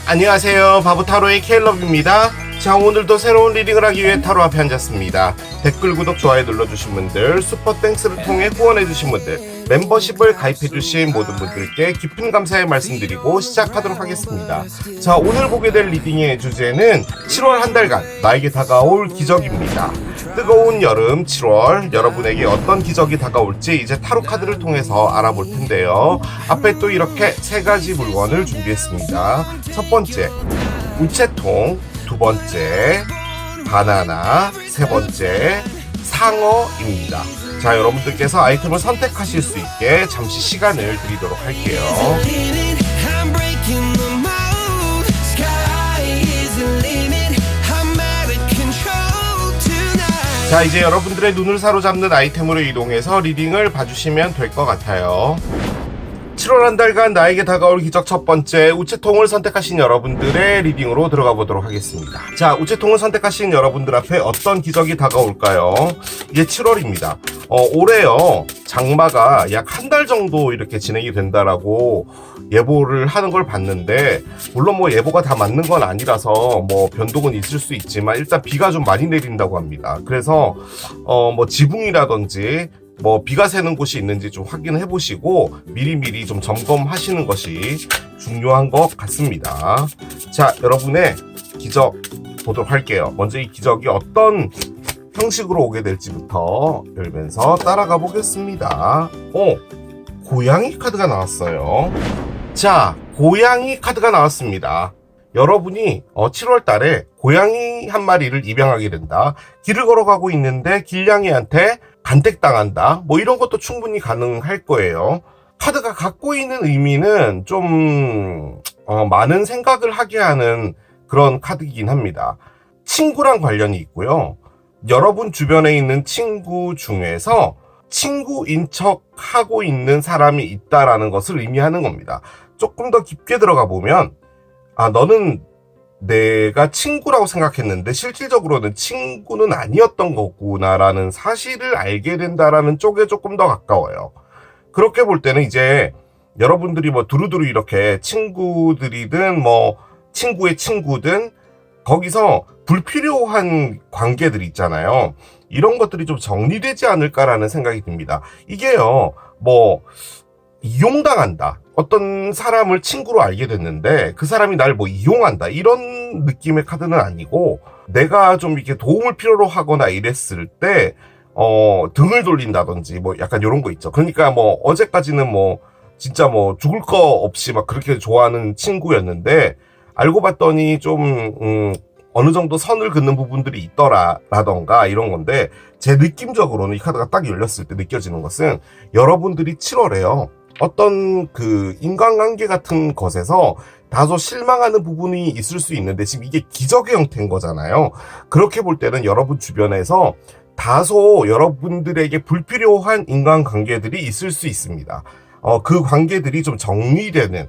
안녕하세요. 바보타로의 케일럽입니다. 자, 오늘도 새로운 리딩을 하기 위해 타로 앞에 앉았습니다. 댓글, 구독, 좋아요 눌러주신 분들, 슈퍼땡스를 통해 후원해주신 분들, 멤버십을 가입해주신 모든 분들께 깊은 감사의 말씀드리고 시작하도록 하겠습니다. 자, 오늘 보게 될 리딩의 주제는 7월 한 달간 나에게 다가올 기적입니다. 뜨거운 여름 7월, 여러분에게 어떤 기적이 다가올지 이제 타로 카드를 통해서 알아볼 텐데요. 앞에 또 이렇게 세 가지 물건을 준비했습니다. 첫 번째, 우체통, 두 번째, 바나나, 세 번째, 상어입니다. 자, 여러분들께서 아이템을 선택하실 수 있게 잠시 시간을 드리도록 할게요. 자, 이제 여러분들의 눈을 사로잡는 아이템으로 이동해서 리딩을 봐주시면 될 것 같아요. 7월 한 달간 나에게 다가올 기적 첫 번째, 우체통을 선택하신 여러분들의 리딩으로 들어가 보도록 하겠습니다. 자, 우체통을 선택하신 여러분들 앞에 어떤 기적이 다가올까요? 이제 7월입니다. 올해요, 장마가 약 한 달 정도 이렇게 진행이 된다라고 예보를 하는 걸 봤는데, 물론 뭐 예보가 다 맞는 건 아니라서 뭐 변동은 있을 수 있지만 일단 비가 좀 많이 내린다고 합니다. 그래서 뭐 지붕이라든지 뭐 비가 새는 곳이 있는지 좀 확인해 보시고 미리미리 좀 점검하시는 것이 중요한 것 같습니다. 자, 여러분의 기적 보도록 할게요. 먼저 이 기적이 어떤 형식으로 오게 될지부터 열면서 따라가 보겠습니다. 고양이 카드가 나왔어요. 자, 고양이 카드가 나왔습니다. 여러분이 7월 달에 고양이 한 마리를 입양하게 된다. 길을 걸어가고 있는데 길냥이한테 간택당한다. 뭐 이런 것도 충분히 가능할 거예요. 카드가 갖고 있는 의미는 좀 많은 생각을 하게 하는 그런 카드이긴 합니다. 친구랑 관련이 있고요. 여러분 주변에 있는 친구 중에서 친구인 척 하고 있는 사람이 있다라는 것을 의미하는 겁니다. 조금 더 깊게 들어가 보면, 너는 내가 친구라고 생각했는데 실질적으로는 친구는 아니었던 거구나라는 사실을 알게 된다라는 쪽에 조금 더 가까워요. 그렇게 볼 때는 이제 여러분들이 뭐 두루두루 이렇게 친구들이든 뭐 친구의 친구든 거기서 불필요한 관계들이 있잖아요. 이런 것들이 좀 정리되지 않을까라는 생각이 듭니다. 이게요, 뭐 이용당한다, 어떤 사람을 친구로 알게 됐는데 그 사람이 날 뭐 이용한다, 이런 느낌의 카드는 아니고, 내가 좀 이렇게 도움을 필요로 하거나 이랬을 때 등을 돌린다든지 뭐 약간 이런 거 있죠. 그러니까 뭐 어제까지는 뭐 진짜 뭐 죽을 거 없이 막 그렇게 좋아하는 친구였는데 알고 봤더니 좀 어느 정도 선을 긋는 부분들이 있더라라던가 이런 건데, 제 느낌적으로는 이 카드가 딱 열렸을 때 느껴지는 것은 여러분들이 7월에요, 어떤 그 인간관계 같은 것에서 다소 실망하는 부분이 있을 수 있는데 지금 이게 기적의 형태인 거잖아요. 그렇게 볼 때는 여러분 주변에서 다소 여러분들에게 불필요한 인간관계들이 있을 수 있습니다. 그 관계들이 좀 정리되는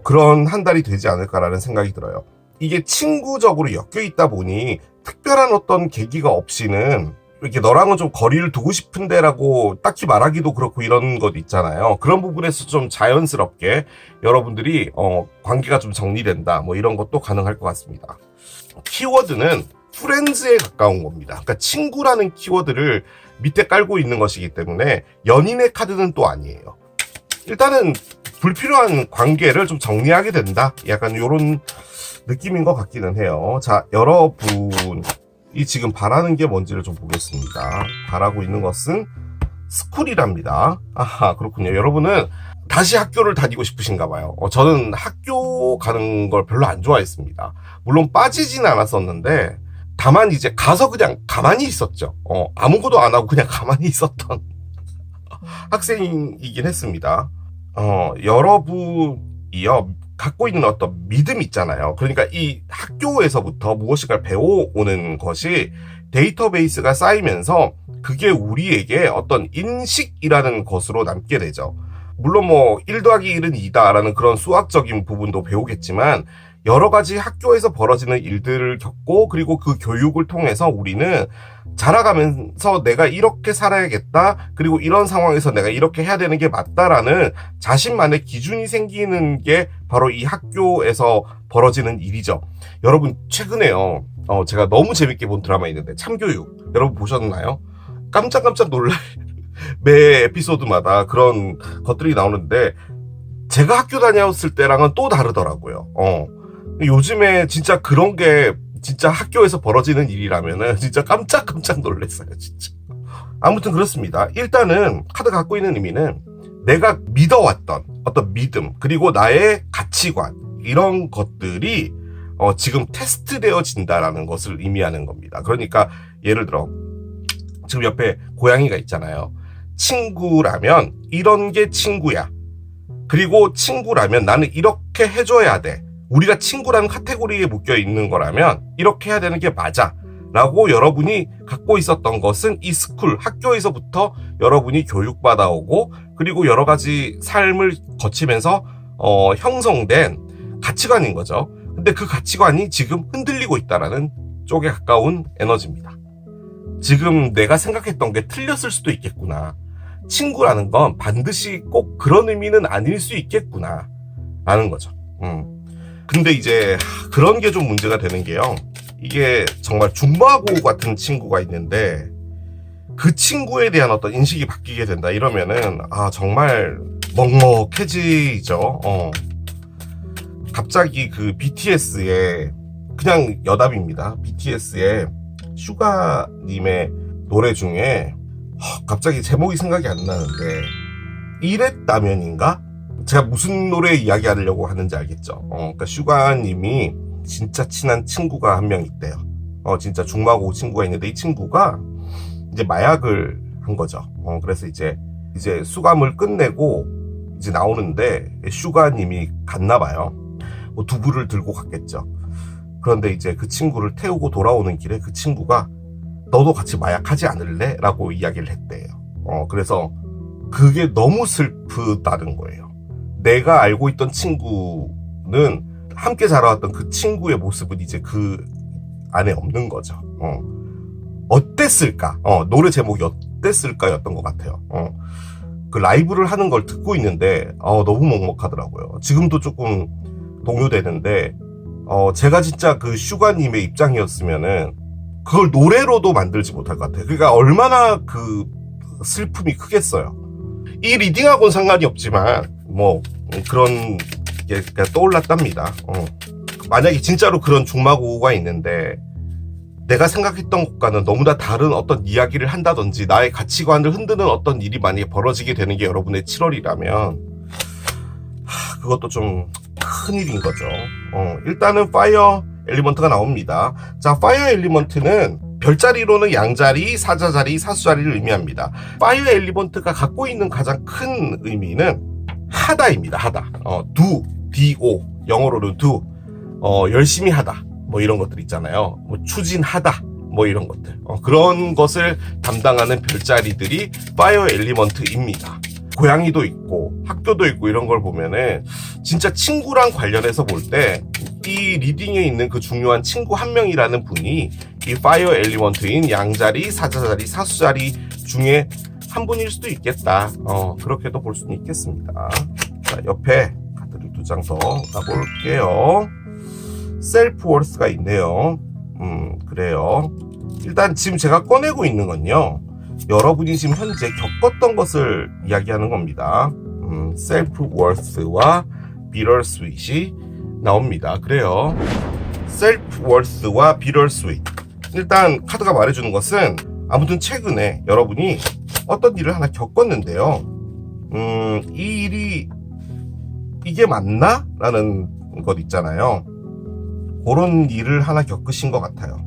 그런 한 달이 되지 않을까라는 생각이 들어요. 이게 친구적으로 엮여 있다 보니 특별한 어떤 계기가 없이는 이렇게 너랑은 좀 거리를 두고 싶은데라고 딱히 말하기도 그렇고 이런 것 있잖아요. 그런 부분에서 좀 자연스럽게 여러분들이 관계가 좀 정리된다, 뭐 이런 것도 가능할 것 같습니다. 키워드는 프렌즈에 가까운 겁니다. 그러니까 친구라는 키워드를 밑에 깔고 있는 것이기 때문에 연인의 카드는 또 아니에요. 일단은 불필요한 관계를 좀 정리하게 된다, 약간 이런 느낌인 것 같기는 해요. 자, 여러분이 지금 바라는 게 뭔지를 좀 보겠습니다. 바라고 있는 것은 스쿨이랍니다. 아하, 그렇군요. 여러분은 다시 학교를 다니고 싶으신가 봐요. 저는 학교 가는 걸 별로 안 좋아했습니다. 물론 빠지진 않았었는데 다만 이제 가서 그냥 가만히 있었죠. 아무것도 안 하고 그냥 가만히 있었던 학생이긴 했습니다. 여러분이요, 갖고 있는 어떤 믿음 있잖아요. 그러니까 이 학교에서부터 무엇인가를 배워오는 것이 데이터베이스가 쌓이면서 그게 우리에게 어떤 인식이라는 것으로 남게 되죠. 물론 뭐 1 더하기 1은 2다라는 그런 수학적인 부분도 배우겠지만 여러 가지 학교에서 벌어지는 일들을 겪고 그리고 그 교육을 통해서 우리는 자라가면서 내가 이렇게 살아야겠다, 그리고 이런 상황에서 내가 이렇게 해야 되는 게 맞다라는 자신만의 기준이 생기는 게 바로 이 학교에서 벌어지는 일이죠. 여러분, 최근에요, 제가 너무 재밌게 본 드라마 있는데, 참교육 여러분 보셨나요? 깜짝깜짝 놀랄 매 에피소드마다 그런 것들이 나오는데 제가 학교 다녔을 때랑은 또 다르더라고요. 요즘에 진짜 그런 게 진짜 학교에서 벌어지는 일이라면은 진짜 깜짝깜짝 놀랐어요, 진짜. 아무튼 그렇습니다. 일단은 카드가 갖고 있는 의미는 내가 믿어왔던 어떤 믿음, 그리고 나의 가치관, 이런 것들이 지금 테스트되어진다라는 것을 의미하는 겁니다. 그러니까 예를 들어 지금 옆에 고양이가 있잖아요. 친구라면 이런 게 친구야. 그리고 친구라면 나는 이렇게 해줘야 돼. 우리가 친구라는 카테고리에 묶여 있는 거라면 이렇게 해야 되는 게 맞아 라고 여러분이 갖고 있었던 것은 이 스쿨, 학교에서부터 여러분이 교육받아 오고 그리고 여러 가지 삶을 거치면서 형성된 가치관인 거죠. 근데 그 가치관이 지금 흔들리고 있다라는 쪽에 가까운 에너지입니다. 지금 내가 생각했던 게 틀렸을 수도 있겠구나. 친구라는 건 반드시 꼭 그런 의미는 아닐 수 있겠구나 라는 거죠. 근데 이제 그런 게 좀 문제가 되는 게요, 이게 정말 중마고 같은 친구가 있는데 그 친구에 대한 어떤 인식이 바뀌게 된다 이러면은 정말 먹먹해지죠. 갑자기 그 BTS의, 그냥 여담입니다, BTS의 슈가님의 노래 중에 갑자기 제목이 생각이 안 나는데, 이랬다면인가? 제가 무슨 노래 이야기하려고 하는지 알겠죠? 그러니까 슈가님이 진짜 친한 친구가 한 명 있대요. 진짜 중마고 친구가 있는데 이 친구가 이제 마약을 한 거죠. 그래서 이제 수감을 끝내고 이제 나오는데 슈가님이 갔나 봐요. 뭐 두부를 들고 갔겠죠. 그런데 이제 그 친구를 태우고 돌아오는 길에 그 친구가 너도 같이 마약하지 않을래? 라고 이야기를 했대요. 그래서 그게 너무 슬프다는 거예요. 내가 알고 있던 친구는, 함께 자라왔던 그 친구의 모습은 이제 그 안에 없는 거죠. 어땠을까? 노래 제목이 어땠을까? 였던 것 같아요. 그 라이브를 하는 걸 듣고 있는데, 너무 먹먹하더라고요. 지금도 조금 동요되는데, 제가 진짜 그 슈가님의 입장이었으면은, 그걸 노래로도 만들지 못할 것 같아요. 그러니까 얼마나 그 슬픔이 크겠어요. 이 리딩하고는 상관이 없지만 뭐 그런 게 떠올랐답니다. 만약에 진짜로 그런 중마고가 있는데 내가 생각했던 것과는 너무나 다른 어떤 이야기를 한다든지 나의 가치관을 흔드는 어떤 일이 만약에 벌어지게 되는 게 여러분의 7월이라면 그것도 좀 큰일인 거죠. 일단은 파이어 엘리먼트가 나옵니다. 자, 파이어 엘리먼트는 별자리로는 양자리, 사자자리, 사수자리를 의미합니다. 파이어 엘리먼트가 갖고 있는 가장 큰 의미는 하다입니다. 하다. do, do, 영어로는 do. 열심히 하다. 뭐 이런 것들 있잖아요. 뭐 추진하다. 뭐 이런 것들. 그런 것을 담당하는 별자리들이 파이어 엘리먼트입니다. 고양이도 있고 학교도 있고 이런 걸 보면은 진짜 친구랑 관련해서 볼 때 이 리딩에 있는 그 중요한 친구 한 명이라는 분이 이 파이어 엘리먼트인 양자리, 사자자리, 사수자리 중에 한 분일 수도 있겠다. 그렇게도 볼 수는 있겠습니다. 자, 옆에 카드를 2장 더 가볼게요. 셀프 워스가 있네요. 그래요. 일단 지금 제가 꺼내고 있는 건요, 여러분이 지금 현재 겪었던 것을 이야기하는 겁니다. 셀프 워스와 비럴 스윗이 나옵니다. 그래요. 셀프 워스와 비럴 스윗. 일단 카드가 말해주는 것은 아무튼 최근에 여러분이 어떤 일을 하나 겪었는데요. 이 일이 이게 맞나? 라는 것 있잖아요. 그런 일을 하나 겪으신 것 같아요.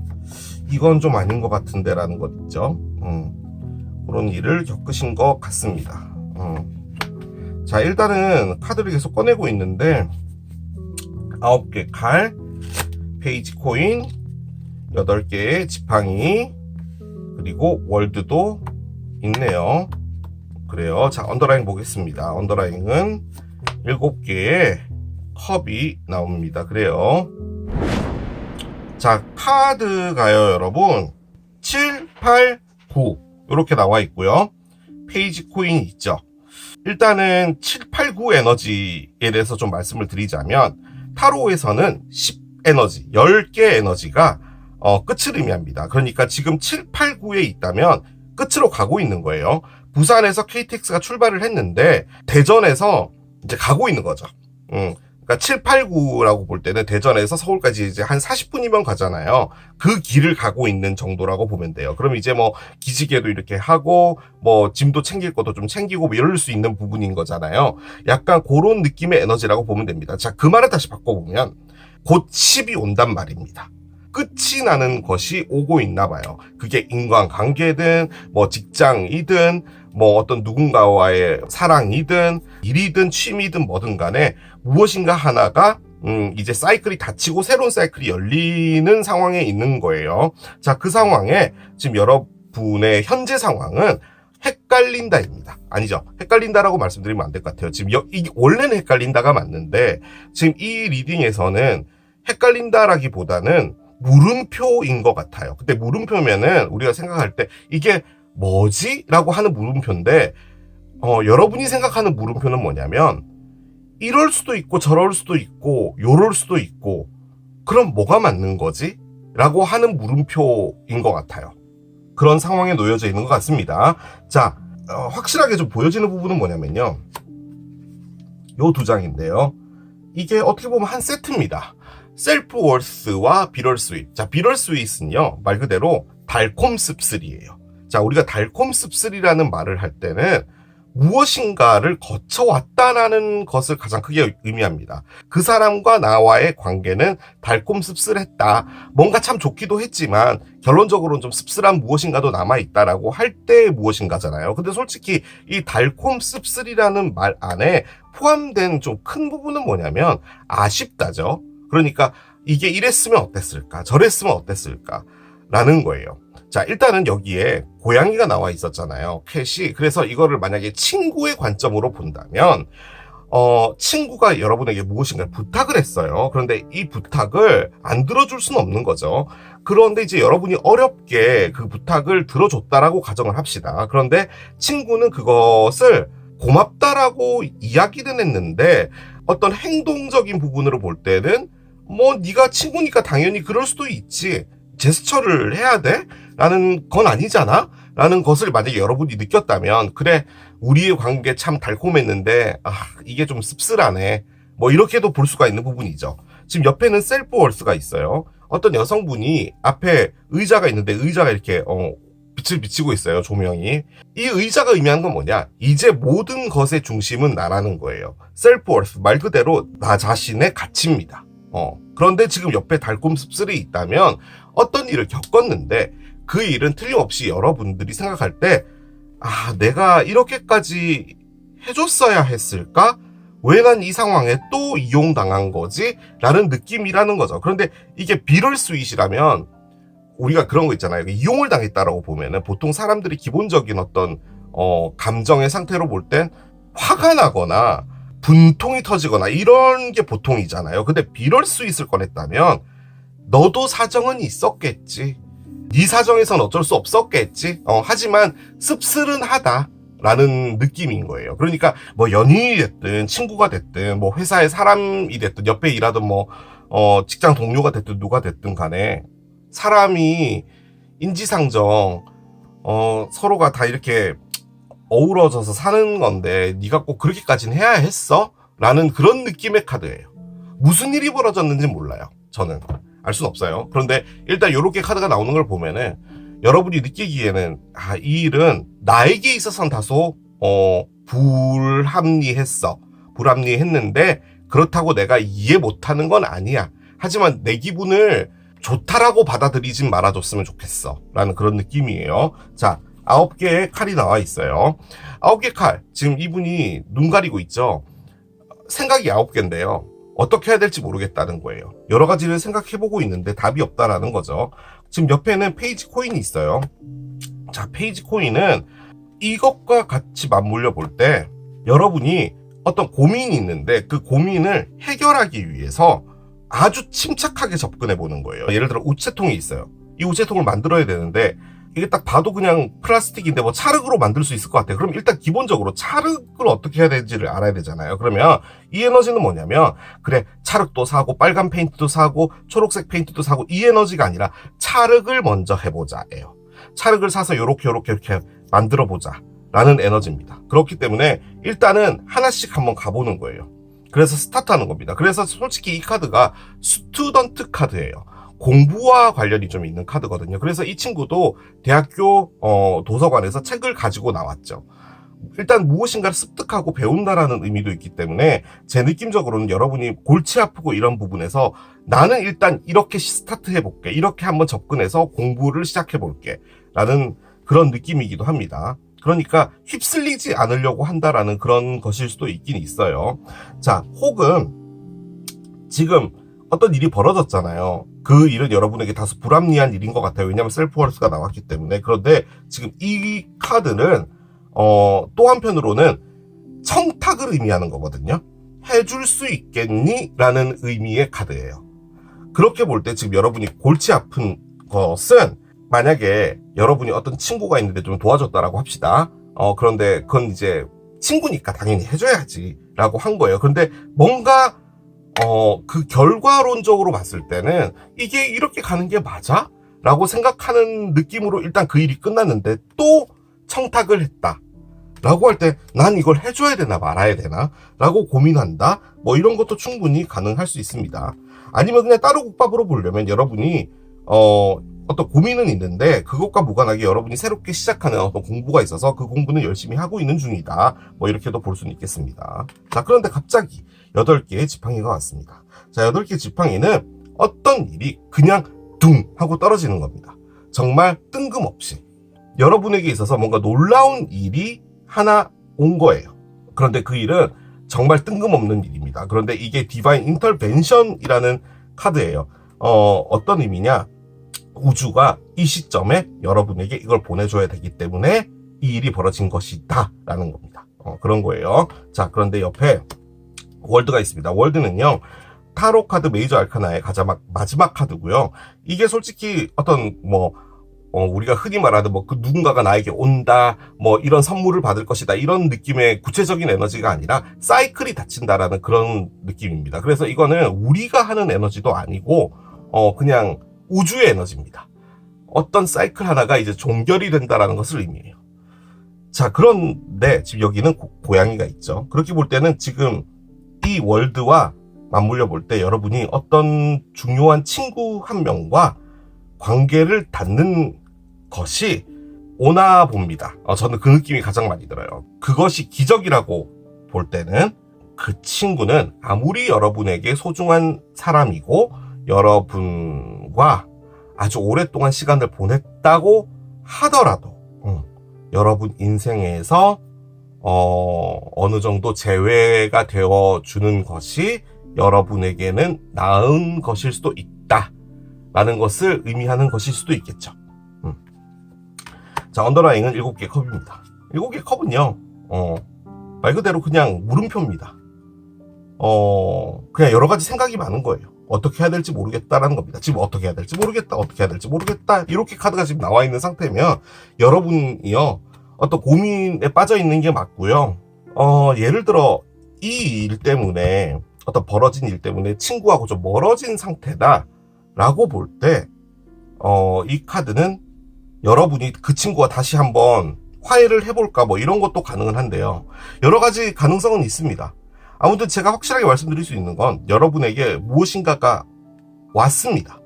이건 좀 아닌 것 같은데 라는 것 있죠. 그런 일을 겪으신 것 같습니다. 자, 일단은 카드를 계속 꺼내고 있는데 9개 칼, 페이지 코인, 8개의 지팡이, 그리고 월드도 있네요. 그래요. 자, 언더라인 보겠습니다. 언더라인은 7개의 컵이 나옵니다. 그래요. 자, 카드가요, 여러분. 7, 8, 9 이렇게 나와 있고요. 페이지 코인이 있죠. 일단은 7, 8, 9 에너지에 대해서 좀 말씀을 드리자면 타로에서는 10 에너지, 10개 에너지가 끝을 의미합니다. 그러니까 지금 7, 8, 9에 있다면 끝으로 가고 있는 거예요. 부산에서 KTX가 출발을 했는데 대전에서 이제 가고 있는 거죠. 그러니까 7, 8, 9라고 볼 때는 대전에서 서울까지 이제 한 40분이면 가잖아요. 그 길을 가고 있는 정도라고 보면 돼요. 그럼 이제 뭐 기지개도 이렇게 하고 뭐 짐도 챙길 것도 좀 챙기고 뭐 이럴 수 있는 부분인 거잖아요. 약간 그런 느낌의 에너지라고 보면 됩니다. 자, 그 말을 다시 바꿔보면 곧 10이 온단 말입니다. 끝이 나는 것이 오고 있나 봐요. 그게 인간관계든 뭐 직장이든 뭐 어떤 누군가와의 사랑이든 일이든 취미든 뭐든 간에 무엇인가 하나가 이제 사이클이 닫히고 새로운 사이클이 열리는 상황에 있는 거예요. 자, 그 상황에 지금 여러분의 현재 상황은 헷갈린다입니다. 아니죠. 헷갈린다라고 말씀드리면 안 될 것 같아요. 지금 원래는 헷갈린다가 맞는데 지금 이 리딩에서는 헷갈린다라기보다는 물음표인 것 같아요. 근데 물음표면은 우리가 생각할 때 이게 뭐지? 라고 하는 물음표인데 여러분이 생각하는 물음표는 뭐냐면 이럴 수도 있고 저럴 수도 있고 요럴 수도 있고 그럼 뭐가 맞는 거지? 라고 하는 물음표인 것 같아요. 그런 상황에 놓여져 있는 것 같습니다. 자, 확실하게 좀 보여지는 부분은 뭐냐면요. 요 두 장인데요. 이게 어떻게 보면 한 세트입니다. 셀프 월스와 비럴 스윗. 자, 비럴 스윗은요, 말 그대로 달콤 씁쓸이에요. 자, 우리가 달콤 씁쓸이라는 말을 할 때는 무엇인가를 거쳐왔다라는 것을 가장 크게 의미합니다. 그 사람과 나와의 관계는 달콤 씁쓸했다. 뭔가 참 좋기도 했지만 결론적으로는 좀 씁쓸한 무엇인가도 남아있다라고 할 때의 무엇인가잖아요. 근데 솔직히 이 달콤 씁쓸이라는 말 안에 포함된 좀 큰 부분은 뭐냐면 아쉽다죠. 그러니까 이게 이랬으면 어땠을까? 저랬으면 어땠을까? 라는 거예요. 자, 일단은 여기에 고양이가 나와 있었잖아요. 캣이. 그래서 이거를 만약에 친구의 관점으로 본다면 친구가 여러분에게 무엇인가 부탁을 했어요. 그런데 이 부탁을 안 들어줄 수는 없는 거죠. 그런데 이제 여러분이 어렵게 그 부탁을 들어줬다라고 가정을 합시다. 그런데 친구는 그것을 고맙다라고 이야기는 했는데 어떤 행동적인 부분으로 볼 때는 뭐 네가 친구니까 당연히 그럴 수도 있지. 제스처를 해야 돼? 라는 건 아니잖아? 라는 것을 만약에 여러분이 느꼈다면 그래, 우리의 관계 참 달콤했는데 이게 좀 씁쓸하네. 뭐 이렇게도 볼 수가 있는 부분이죠. 지금 옆에는 셀프 월스가 있어요. 어떤 여성분이 앞에 의자가 있는데 의자가 이렇게 빛을 비치고 있어요. 조명이. 이 의자가 의미하는 건 뭐냐? 이제 모든 것의 중심은 나라는 거예요. 셀프 월스, 말 그대로 나 자신의 가치입니다. 그런데 지금 옆에 달콤 씁쓸이 있다면 어떤 일을 겪었는데 그 일은 틀림없이 여러분들이 생각할 때 내가 이렇게까지 해줬어야 했을까? 왜 난 이 상황에 또 이용당한 거지? 라는 느낌이라는 거죠. 그런데 이게 비럴 스윗이라면 우리가 그런 거 있잖아요. 이용을 당했다라고 보면은 보통 사람들이 기본적인 어떤 감정의 상태로 볼 땐 화가 나거나 분통이 터지거나 이런 게 보통이잖아요. 근데 비럴 스윗을 꺼냈다면 너도 사정은 있었겠지. 네 사정에선 어쩔 수 없었겠지. 하지만 씁쓸은 하다라는 느낌인 거예요. 그러니까 뭐 연인이 됐든 친구가 됐든 뭐 회사의 사람이 됐든 옆에 일하던 뭐 직장 동료가 됐든 누가 됐든 간에 사람이 인지상정 서로가 다 이렇게 어우러져서 사는 건데 네가 꼭 그렇게까지는 해야 했어? 라는 그런 느낌의 카드예요. 무슨 일이 벌어졌는지 몰라요. 저는 알 수는 없어요. 그런데 일단 이렇게 카드가 나오는 걸 보면은 여러분이 느끼기에는 이 일은 나에게 있어서는 다소 불합리했는데 그렇다고 내가 이해 못하는 건 아니야. 하지만 내 기분을 좋다라고 받아들이진 말아줬으면 좋겠어 라는 그런 느낌이에요. 자, 9개의 칼이 나와 있어요. 9개 칼, 지금 이분이 눈 가리고 있죠. 생각이 9개인데요. 어떻게 해야 될지 모르겠다는 거예요. 여러 가지를 생각해보고 있는데 답이 없다라는 거죠. 지금 옆에는 페이지 코인이 있어요. 자, 페이지 코인은 이것과 같이 맞물려 볼 때 여러분이 어떤 고민이 있는데 그 고민을 해결하기 위해서 아주 침착하게 접근해 보는 거예요. 예를 들어 우체통이 있어요. 이 우체통을 만들어야 되는데 이게 딱 봐도 그냥 플라스틱인데 뭐 찰흙으로 만들 수 있을 것 같아요. 그럼 일단 기본적으로 찰흙을 어떻게 해야 되는지를 알아야 되잖아요. 그러면 이 에너지는 뭐냐면, 그래, 찰흙도 사고 빨간 페인트도 사고 초록색 페인트도 사고, 이 에너지가 아니라 찰흙을 먼저 해보자예요. 찰흙을 사서 요렇게 만들어 보자 라는 에너지입니다. 그렇기 때문에 일단은 하나씩 한번 가보는 거예요. 그래서 스타트하는 겁니다. 그래서 솔직히 이 카드가 스튜던트 카드예요. 공부와 관련이 좀 있는 카드거든요. 그래서 이 친구도 대학교 도서관에서 책을 가지고 나왔죠. 일단 무엇인가를 습득하고 배운다라는 의미도 있기 때문에 제 느낌적으로는 여러분이 골치 아프고 이런 부분에서 나는 일단 이렇게 스타트 해볼게, 이렇게 한번 접근해서 공부를 시작해볼게 라는 그런 느낌이기도 합니다. 그러니까 휩쓸리지 않으려고 한다라는 그런 것일 수도 있긴 있어요. 자, 혹은 지금 어떤 일이 벌어졌잖아요. 그 일은 여러분에게 다소 불합리한 일인 것 같아요. 왜냐하면 셀프월스가 나왔기 때문에. 그런데 지금 이 카드는 또 한편으로는 청탁을 의미하는 거거든요. 해줄 수 있겠니? 라는 의미의 카드예요. 그렇게 볼 때 지금 여러분이 골치 아픈 것은, 만약에 여러분이 어떤 친구가 있는데 좀 도와줬다라고 합시다. 그런데 그건 이제 친구니까 당연히 해줘야지 라고 한 거예요. 그런데 뭔가 그 결과론적으로 봤을 때는 이게 이렇게 가는 게 맞아? 라고 생각하는 느낌으로 일단 그 일이 끝났는데 또 청탁을 했다 라고 할 때 난 이걸 해줘야 되나 말아야 되나 라고 고민한다, 뭐 이런 것도 충분히 가능할 수 있습니다. 아니면 그냥 따로 국밥으로 보려면 여러분이 어떤 고민은 있는데 그것과 무관하게 여러분이 새롭게 시작하는 어떤 공부가 있어서 그 공부는 열심히 하고 있는 중이다, 뭐 이렇게도 볼 수는 있겠습니다. 자, 그런데 갑자기 8개의 지팡이가 왔습니다. 자, 8개 지팡이는 어떤 일이 그냥 둥 하고 떨어지는 겁니다. 정말 뜬금없이 여러분에게 있어서 뭔가 놀라운 일이 하나 온 거예요. 그런데 그 일은 정말 뜬금없는 일입니다. 그런데 이게 디바인 인터벤션이라는 카드예요. 어떤 의미냐? 우주가 이 시점에 여러분에게 이걸 보내줘야 되기 때문에 이 일이 벌어진 것이다 라는 겁니다. 그런 거예요. 자, 그런데 옆에 월드가 있습니다. 월드는요, 타로 카드 메이저 알카나의 가장 마지막 카드고요. 이게 솔직히 어떤 우리가 흔히 말하는 그 누군가가 나에게 온다, 이런 선물을 받을 것이다, 이런 느낌의 구체적인 에너지가 아니라 사이클이 닫힌다라는 그런 느낌입니다. 그래서 이거는 우리가 하는 에너지도 아니고 그냥 우주의 에너지입니다. 어떤 사이클 하나가 이제 종결이 된다라는 것을 의미해요. 자, 그런데 지금 여기는 고양이가 있죠. 그렇게 볼 때는 지금 이 월드와 맞물려 볼 때 여러분이 어떤 중요한 친구 한 명과 관계를 닫는 것이 오나 봅니다. 저는 그 느낌이 가장 많이 들어요. 그것이 기적이라고 볼 때는 그 친구는 아무리 여러분에게 소중한 사람이고 여러분과 아주 오랫동안 시간을 보냈다고 하더라도 여러분 인생에서 어느 정도 제외가 되어주는 것이 여러분에게는 나은 것일 수도 있다 라는 것을 의미하는 것일 수도 있겠죠. 자, 언더라잉은 7개 컵입니다. 7개 컵은요 말 그대로 그냥 물음표입니다. 그냥 여러 가지 생각이 많은 거예요. 어떻게 해야 될지 모르겠다라는 겁니다. 지금 어떻게 해야 될지 모르겠다, 어떻게 해야 될지 모르겠다, 이렇게 카드가 지금 나와 있는 상태면 여러분이요 어떤 고민에 빠져 있는 게 맞고요. 예를 들어 이 일 때문에, 어떤 벌어진 일 때문에 친구하고 좀 멀어진 상태다 라고 볼 때 이 카드는 여러분이 그 친구와 다시 한번 화해를 해볼까, 이런 것도 가능은 한데요. 여러 가지 가능성은 있습니다. 아무튼 제가 확실하게 말씀드릴 수 있는 건 여러분에게 무엇인가가 왔습니다.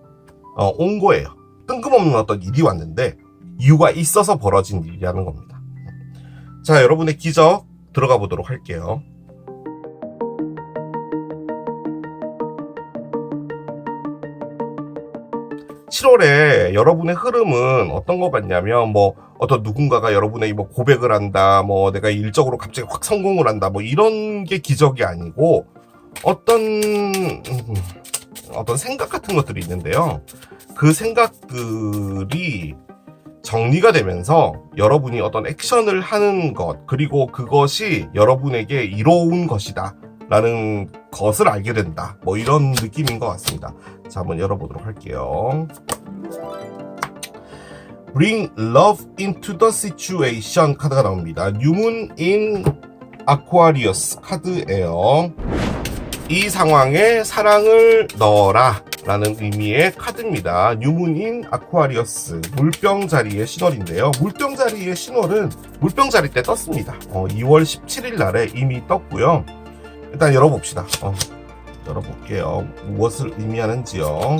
온 거예요. 뜬금없는 어떤 일이 왔는데 이유가 있어서 벌어진 일이라는 겁니다. 자, 여러분의 기적 들어가 보도록 할게요. (7월에) 여러분의 흐름은 어떤 거 같냐면 어떤 누군가가 여러분에게 고백을 한다, 내가 일적으로 갑자기 확 성공을 한다, 이런 게 기적이 아니고 어떤 생각 같은 것들이 있는데요. 그 생각들이 정리가 되면서 여러분이 어떤 액션을 하는 것, 그리고 그것이 여러분에게 이로운 것이다 라는 것을 알게 된다, 뭐 이런 느낌인 것 같습니다. 자, 한번 열어보도록 할게요. Bring love into the situation 카드가 나옵니다. 뉴문 in Aquarius 카드예요. 이 상황에 사랑을 넣어라 라는 의미의 카드입니다. 뉴문인 아쿠아리어스, 물병자리의 신월인데요. 물병자리의 신월은 물병자리 때 떴습니다. 2월 17일 날에 이미 떴고요. 일단 열어봅시다. 열어볼게요. 무엇을 의미하는지요.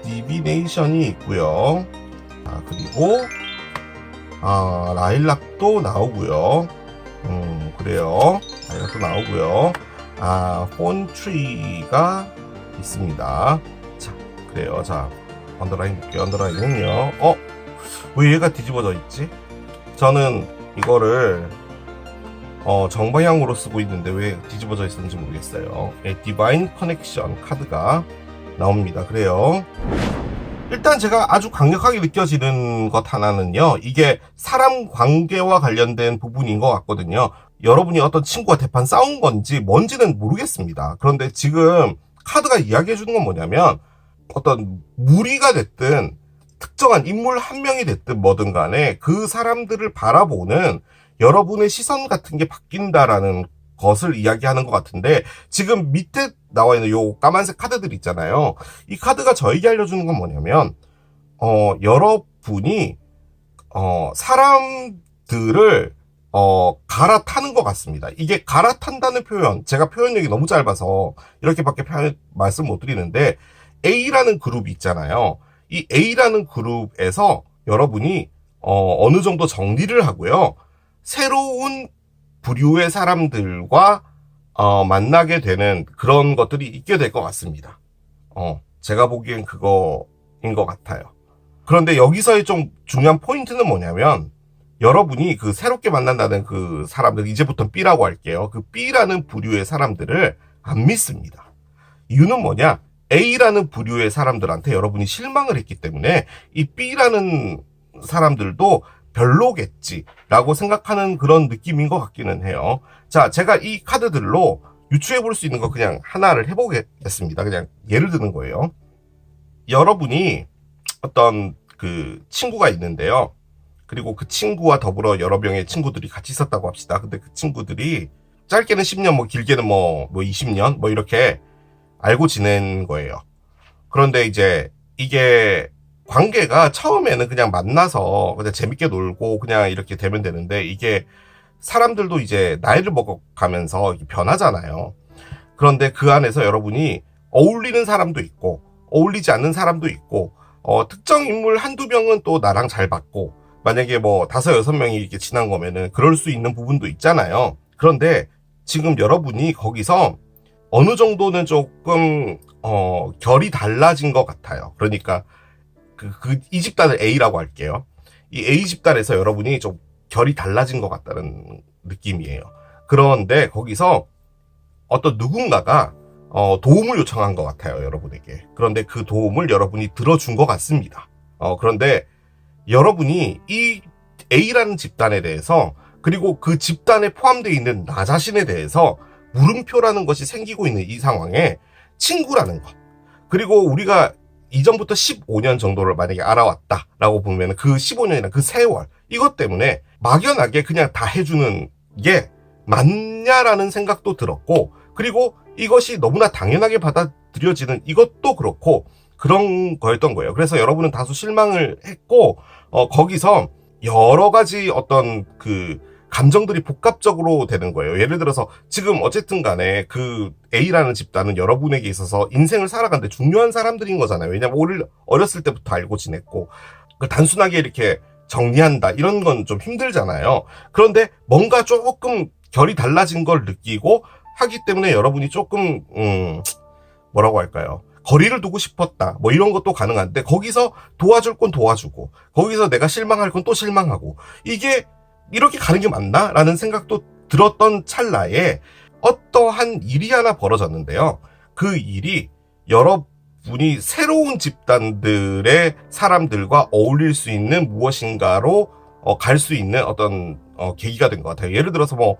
디비네이션이 있고요. 그리고 라일락도 나오고요. 그래요. 라일락도 나오고요. 폰트리가 있습니다. 자, 그래요. 자, 언더라인 볼게요. 언더라인은요. 왜 얘가 뒤집어져 있지? 저는 이거를 정방향으로 쓰고 있는데 왜 뒤집어져 있었는지 모르겠어요. 디바인 커넥션 카드가 나옵니다. 그래요. 일단 제가 아주 강력하게 느껴지는 것 하나는요, 이게 사람 관계와 관련된 부분인 것 같거든요. 여러분이 어떤 친구와 대판 싸운 건지 뭔지는 모르겠습니다. 그런데 지금 카드가 이야기해 주는 건 뭐냐면, 어떤 무리가 됐든 특정한 인물 한 명이 됐든 뭐든 간에 그 사람들을 바라보는 여러분의 시선 같은 게 바뀐다라는 것을 이야기하는 것 같은데, 지금 밑에 나와 있는 요 까만색 카드들 있잖아요. 이 카드가 저에게 알려주는 건 뭐냐면, 여러분이 사람들을 갈아타는 것 같습니다. 이게 갈아탄다는 표현, 제가 표현력이 너무 짧아서 이렇게밖에 말씀 못 드리는데, A라는 그룹이 있잖아요. 이 A라는 그룹에서 여러분이 어느 정도 정리를 하고요, 새로운 부류의 사람들과 만나게 되는 그런 것들이 있게 될 것 같습니다. 제가 보기엔 그거인 것 같아요. 그런데 여기서의 좀 중요한 포인트는 뭐냐면, 여러분이 그 새롭게 만난다는 그 사람들, 이제부터 B라고 할게요. 그 B라는 부류의 사람들을 안 믿습니다. 이유는 뭐냐? A라는 부류의 사람들한테 여러분이 실망을 했기 때문에 이 B라는 사람들도 별로겠지라고 생각하는 그런 느낌인 것 같기는 해요. 자, 제가 이 카드들로 유추해 볼 수 있는 거 그냥 하나를 해보겠습니다. 그냥 예를 드는 거예요. 여러분이 어떤 그 친구가 있는데요. 그리고 그 친구와 더불어 여러 명의 친구들이 같이 있었다고 합시다. 근데 그 친구들이 짧게는 10년, 뭐 길게는 뭐 20년, 뭐 이렇게 알고 지낸 거예요. 그런데 이제 이게 관계가 처음에는 그냥 만나서 그냥 재밌게 놀고 그냥 이렇게 되면 되는데, 이게 사람들도 이제 나이를 먹어가면서 변하잖아요. 그런데 그 안에서 여러분이 어울리는 사람도 있고 어울리지 않는 사람도 있고, 특정 인물 한두 명은 또 나랑 잘 맞고, 만약에 뭐 5-6명이 이렇게 지난 거면은 그럴 수 있는 부분도 있잖아요. 그런데 지금 여러분이 거기서 어느 정도는 조금 결이 달라진 것 같아요. 그러니까 이 집단을 A라고 할게요. 이 A 집단에서 여러분이 좀 결이 달라진 것 같다는 느낌이에요. 그런데 거기서 어떤 누군가가 도움을 요청한 것 같아요, 여러분에게. 그런데 그 도움을 여러분이 들어준 것 같습니다. 그런데 여러분이 이 A라는 집단에 대해서, 그리고 그 집단에 포함되어 있는 나 자신에 대해서 물음표라는 것이 생기고 있는 이 상황에 친구라는 것, 그리고 우리가 이전부터 15년 정도를 만약에 알아왔다라고 보면 그 15년이나 그 세월, 이것 때문에 막연하게 그냥 다 해주는 게 맞냐라는 생각도 들었고, 그리고 이것이 너무나 당연하게 받아들여지는 이것도 그렇고 그런 거였던 거예요. 그래서 여러분은 다소 실망을 했고, 거기서 여러 가지 어떤 그 감정들이 복합적으로 되는 거예요. 예를 들어서 지금 어쨌든 간에 그 A라는 집단은 여러분에게 있어서 인생을 살아가는데 중요한 사람들인 거잖아요. 왜냐면 어렸을 때부터 알고 지냈고, 단순하게 이렇게 정리한다 이런 건 좀 힘들잖아요. 그런데 뭔가 조금 결이 달라진 걸 느끼고 하기 때문에 여러분이 조금 뭐라고 할까요? 거리를 두고 싶었다, 뭐 이런 것도 가능한데, 거기서 도와줄 건 도와주고 거기서 내가 실망할 건 또 실망하고, 이게 이렇게 가는 게 맞나? 라는 생각도 들었던 찰나에 어떠한 일이 하나 벌어졌는데요. 그 일이 분이 새로운 집단들의 사람들과 어울릴 수 있는 무엇인가로 갈 수 있는 어떤 계기가 된 것 같아요. 예를 들어서 뭐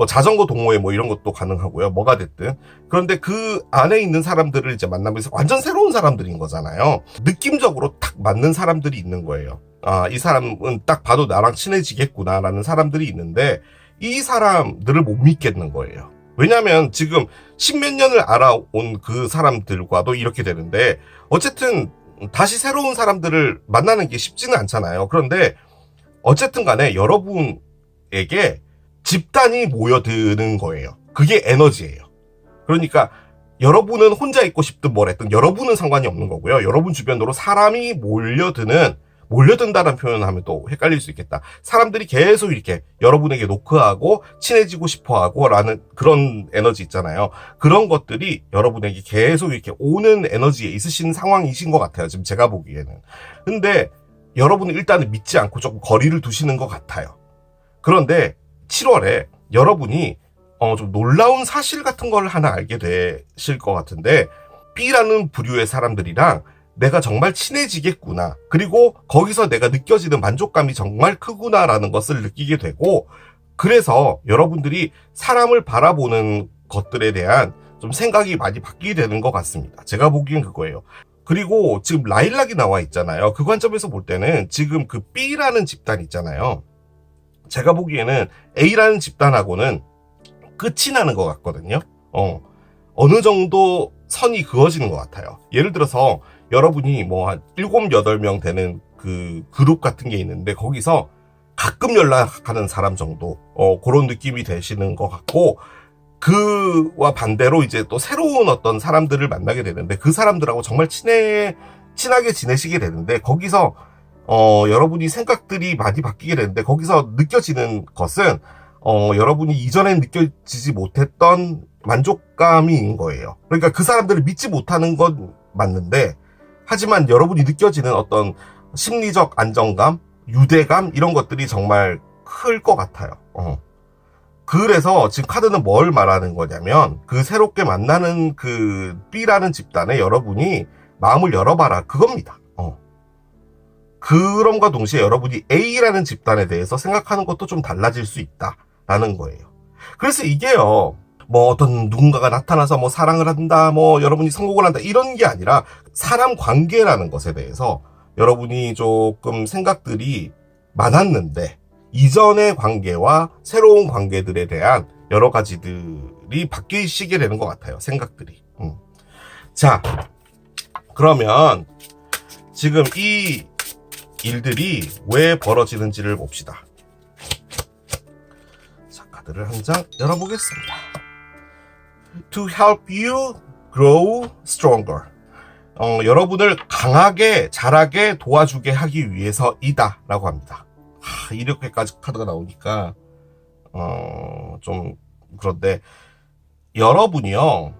자전거 동호회 뭐 이런 것도 가능하고요. 뭐가 됐든. 그런데 그 안에 있는 사람들을 이제 만나면서 완전 새로운 사람들인 거잖아요. 느낌적으로 딱 맞는 사람들이 있는 거예요. 아, 이 사람은 딱 봐도 나랑 친해지겠구나라는 사람들이 있는데 이 사람들을 못 믿겠는 거예요. 왜냐면 지금 십몇 년을 알아온 그 사람들과도 이렇게 되는데 어쨌든 다시 새로운 사람들을 만나는 게 쉽지는 않잖아요. 그런데 어쨌든 간에 여러분에게 집단이 모여드는 거예요. 그게 에너지예요. 그러니까 여러분은 혼자 있고 싶든 뭐랬든 여러분은 상관이 없는 거고요. 여러분 주변으로 사람이 몰려든다는 표현을 하면 또 헷갈릴 수 있겠다. 사람들이 계속 이렇게 여러분에게 노크하고 친해지고 싶어하고 라는 그런 에너지 있잖아요. 그런 것들이 여러분에게 계속 이렇게 오는 에너지에 있으신 상황이신 것 같아요. 지금 제가 보기에는. 근데 여러분은 일단은 믿지 않고 조금 거리를 두시는 것 같아요. 그런데 7월에 여러분이 좀 놀라운 사실 같은 걸 하나 알게 되실 것 같은데 B라는 부류의 사람들이랑 내가 정말 친해지겠구나. 그리고 거기서 내가 느껴지는 만족감이 정말 크구나라는 것을 느끼게 되고 그래서 여러분들이 사람을 바라보는 것들에 대한 좀 생각이 많이 바뀌게 되는 것 같습니다. 제가 보기엔 그거예요. 그리고 지금 라일락이 나와 있잖아요. 그 관점에서 볼 때는 지금 그 B라는 집단 있잖아요. 제가 보기에는 A라는 집단하고는 끝이 나는 것 같거든요. 어느 정도 선이 그어지는 것 같아요. 예를 들어서 여러분이 뭐 한 7, 8명 되는 그 그룹 같은 게 있는데 거기서 가끔 연락하는 사람 정도 그런 느낌이 되시는 것 같고 그와 반대로 이제 또 새로운 어떤 사람들을 만나게 되는데 그 사람들하고 정말 친하게 지내시게 되는데 거기서 여러분이 생각들이 많이 바뀌게 되는데 거기서 느껴지는 것은 여러분이 이전엔 느껴지지 못했던 만족감인 거예요. 그러니까 그 사람들을 믿지 못하는 건 맞는데 하지만 여러분이 느껴지는 어떤 심리적 안정감, 유대감 이런 것들이 정말 클 것 같아요. 그래서 지금 카드는 뭘 말하는 거냐면 그 새롭게 만나는 그 B라는 집단에 여러분이 마음을 열어봐라 그겁니다. 그럼과 동시에 여러분이 A라는 집단에 대해서 생각하는 것도 좀 달라질 수 있다라는 거예요. 그래서 이게요. 뭐 어떤 누군가가 나타나서 뭐 사랑을 한다, 뭐 여러분이 성공을 한다 이런 게 아니라 사람 관계라는 것에 대해서 여러분이 조금 생각들이 많았는데 이전의 관계와 새로운 관계들에 대한 여러 가지들이 바뀌시게 되는 것 같아요. 생각들이. 자, 그러면 지금 이 일들이 왜 벌어지는지를 봅시다. 자, 카드를 한 장 열어보겠습니다. To help you grow stronger. 여러분을 강하게 자라게 도와주게 하기 위해서이다 라고 합니다. 이렇게까지 카드가 나오니까 좀 그런데 여러분이요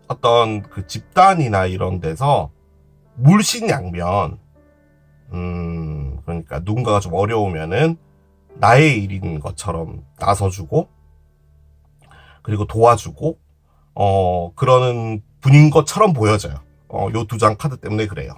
어떤 그 집단이나 이런 데서 물신양면 그러니까 누군가가 좀 어려우면은 나의 일인 것처럼 나서주고 그리고 도와주고 그러는 분인 것처럼 보여져요. 요 두 장 카드 때문에 그래요.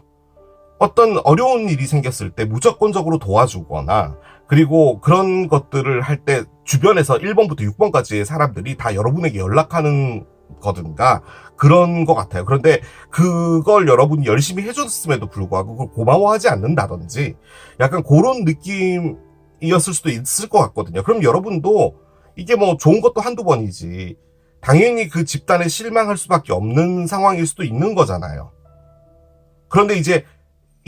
어떤 어려운 일이 생겼을 때 무조건적으로 도와주거나 그리고 그런 것들을 할 때 주변에서 1번부터 6번까지의 사람들이 다 여러분에게 연락하는 거든가 그런 것 같아요. 그런데 그걸 여러분이 열심히 해줬음에도 불구하고 그걸 고마워하지 않는다든지 약간 그런 느낌이었을 수도 있을 것 같거든요. 그럼 여러분도 이게 뭐 좋은 것도 한두 번이지 당연히 그 집단에 실망할 수밖에 없는 상황일 수도 있는 거잖아요. 그런데 이제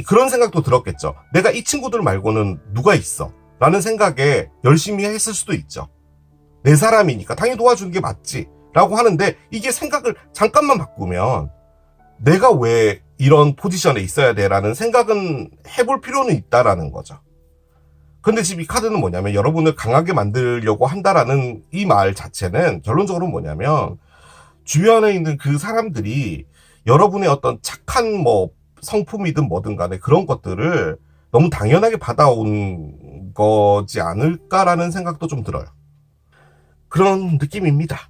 그런 생각도 들었겠죠. 내가 이 친구들 말고는 누가 있어? 라는 생각에 열심히 했을 수도 있죠. 내 사람이니까 당연히 도와주는 게 맞지. 라고 하는데 이게 생각을 잠깐만 바꾸면 내가 왜 이런 포지션에 있어야 돼? 라는 생각은 해볼 필요는 있다라는 거죠. 근데 지금 이 카드는 뭐냐면 여러분을 강하게 만들려고 한다라는 이 말 자체는 결론적으로 뭐냐면 주변에 있는 그 사람들이 여러분의 어떤 착한 뭐 성품이든 뭐든 간에 그런 것들을 너무 당연하게 받아온 거지 않을까라는 생각도 좀 들어요. 그런 느낌입니다.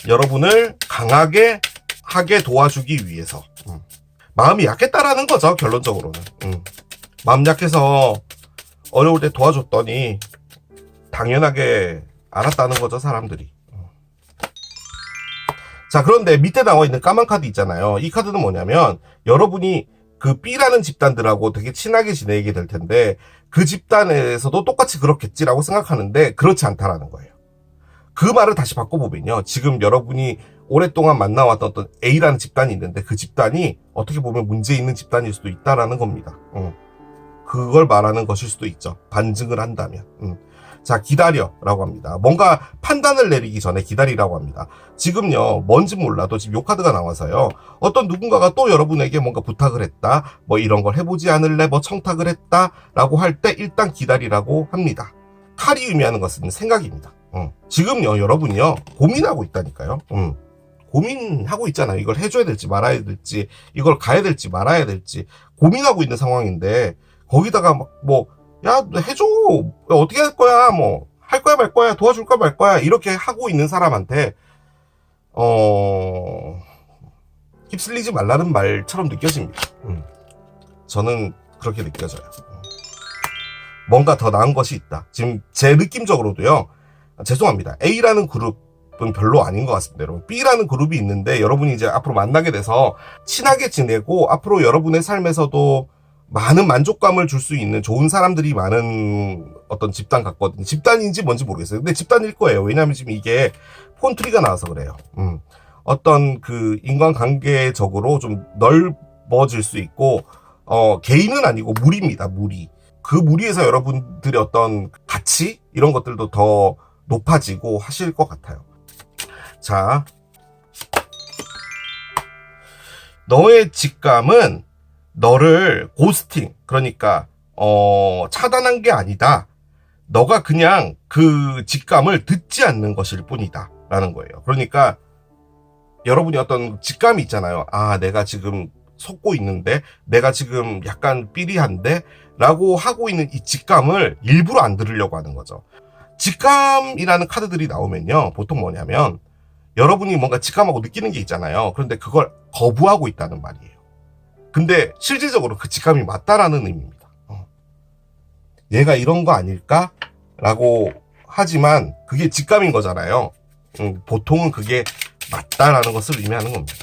여러분을 강하게 하게 도와주기 위해서. 마음이 약했다라는 거죠, 결론적으로는. 마음 약해서 어려울 때 도와줬더니 당연하게 알았다는 거죠, 사람들이. 자, 그런데 밑에 나와 있는 까만 카드 있잖아요. 이 카드는 뭐냐면 여러분이 그 B라는 집단들하고 되게 친하게 지내게 될 텐데 그 집단에서도 똑같이 그렇겠지라고 생각하는데 그렇지 않다라는 거예요. 그 말을 다시 바꿔보면요. 지금 여러분이 오랫동안 만나왔던 어떤 A라는 집단이 있는데 그 집단이 어떻게 보면 문제 있는 집단일 수도 있다라는 겁니다. 그걸 말하는 것일 수도 있죠. 반증을 한다면. 자, 기다려라고 합니다. 뭔가 판단을 내리기 전에 기다리라고 합니다. 지금요, 뭔지 몰라도 지금 요 카드가 나와서요. 어떤 누군가가 또 여러분에게 뭔가 부탁을 했다. 뭐 이런 걸 해보지 않을래? 뭐 청탁을 했다. 라고 할 때 일단 기다리라고 합니다. 칼이 의미하는 것은 생각입니다. 지금요, 여러분이요, 고민하고 있다니까요. 고민하고 있잖아요. 이걸 해줘야 될지 말아야 될지, 이걸 가야 될지 말아야 될지 고민하고 있는 상황인데 거기다가 막 뭐, 야, 해줘. 어떻게 할 거야? 뭐, 할 거야 말 거야? 도와줄 거야 말 거야? 이렇게 하고 있는 사람한테, 휩쓸리지 말라는 말처럼 느껴집니다. 저는 그렇게 느껴져요. 뭔가 더 나은 것이 있다. 지금 제 느낌적으로도요, 죄송합니다. A라는 그룹은 별로 아닌 것 같습니다. 여러분, B라는 그룹이 있는데 여러분이 이제 앞으로 만나게 돼서 친하게 지내고 앞으로 여러분의 삶에서도 많은 만족감을 줄 수 있는 좋은 사람들이 많은 어떤 집단 같거든요. 집단인지 뭔지 모르겠어요. 근데 집단일 거예요. 왜냐하면 지금 이게 폰트리가 나와서 그래요. 어떤 그 인간관계적으로 좀 넓어질 수 있고, 개인은 아니고 무리입니다. 무리. 그 무리에서 여러분들의 어떤 가치? 이런 것들도 더 높아지고 하실 것 같아요. 자, 너의 직감은 너를 고스팅, 그러니까 차단한 게 아니다. 너가 그냥 그 직감을 듣지 않는 것일 뿐이다 라는 거예요. 그러니까 여러분이 어떤 직감이 있잖아요. 아, 내가 지금 속고 있는데, 내가 지금 약간 삐리한데 라고 하고 있는 이 직감을 일부러 안 들으려고 하는 거죠. 직감이라는 카드들이 나오면요, 보통 뭐냐면 여러분이 뭔가 직감하고 느끼는 게 있잖아요. 그런데 그걸 거부하고 있다는 말이에요. 근데 실질적으로 그 직감이 맞다라는 의미입니다. 얘가 이런 거 아닐까? 라고 하지만 그게 직감인 거잖아요. 보통은 그게 맞다라는 것을 의미하는 겁니다.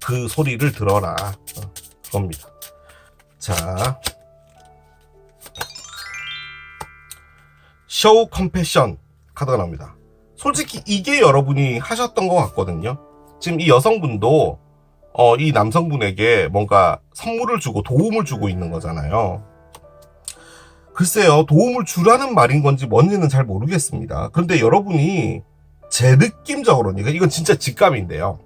그 소리를 들어라. 그겁니다. 자, 쇼 컴패션 카드가 나옵니다. 솔직히 이게 여러분이 하셨던 것 같거든요. 지금 이 여성분도 이 남성분에게 뭔가 선물을 주고 도움을 주고 있는 거잖아요. 글쎄요, 도움을 주라는 말인 건지 뭔지는 잘 모르겠습니다. 그런데 여러분이 제 느낌적으로는, 이건 진짜 직감인데요,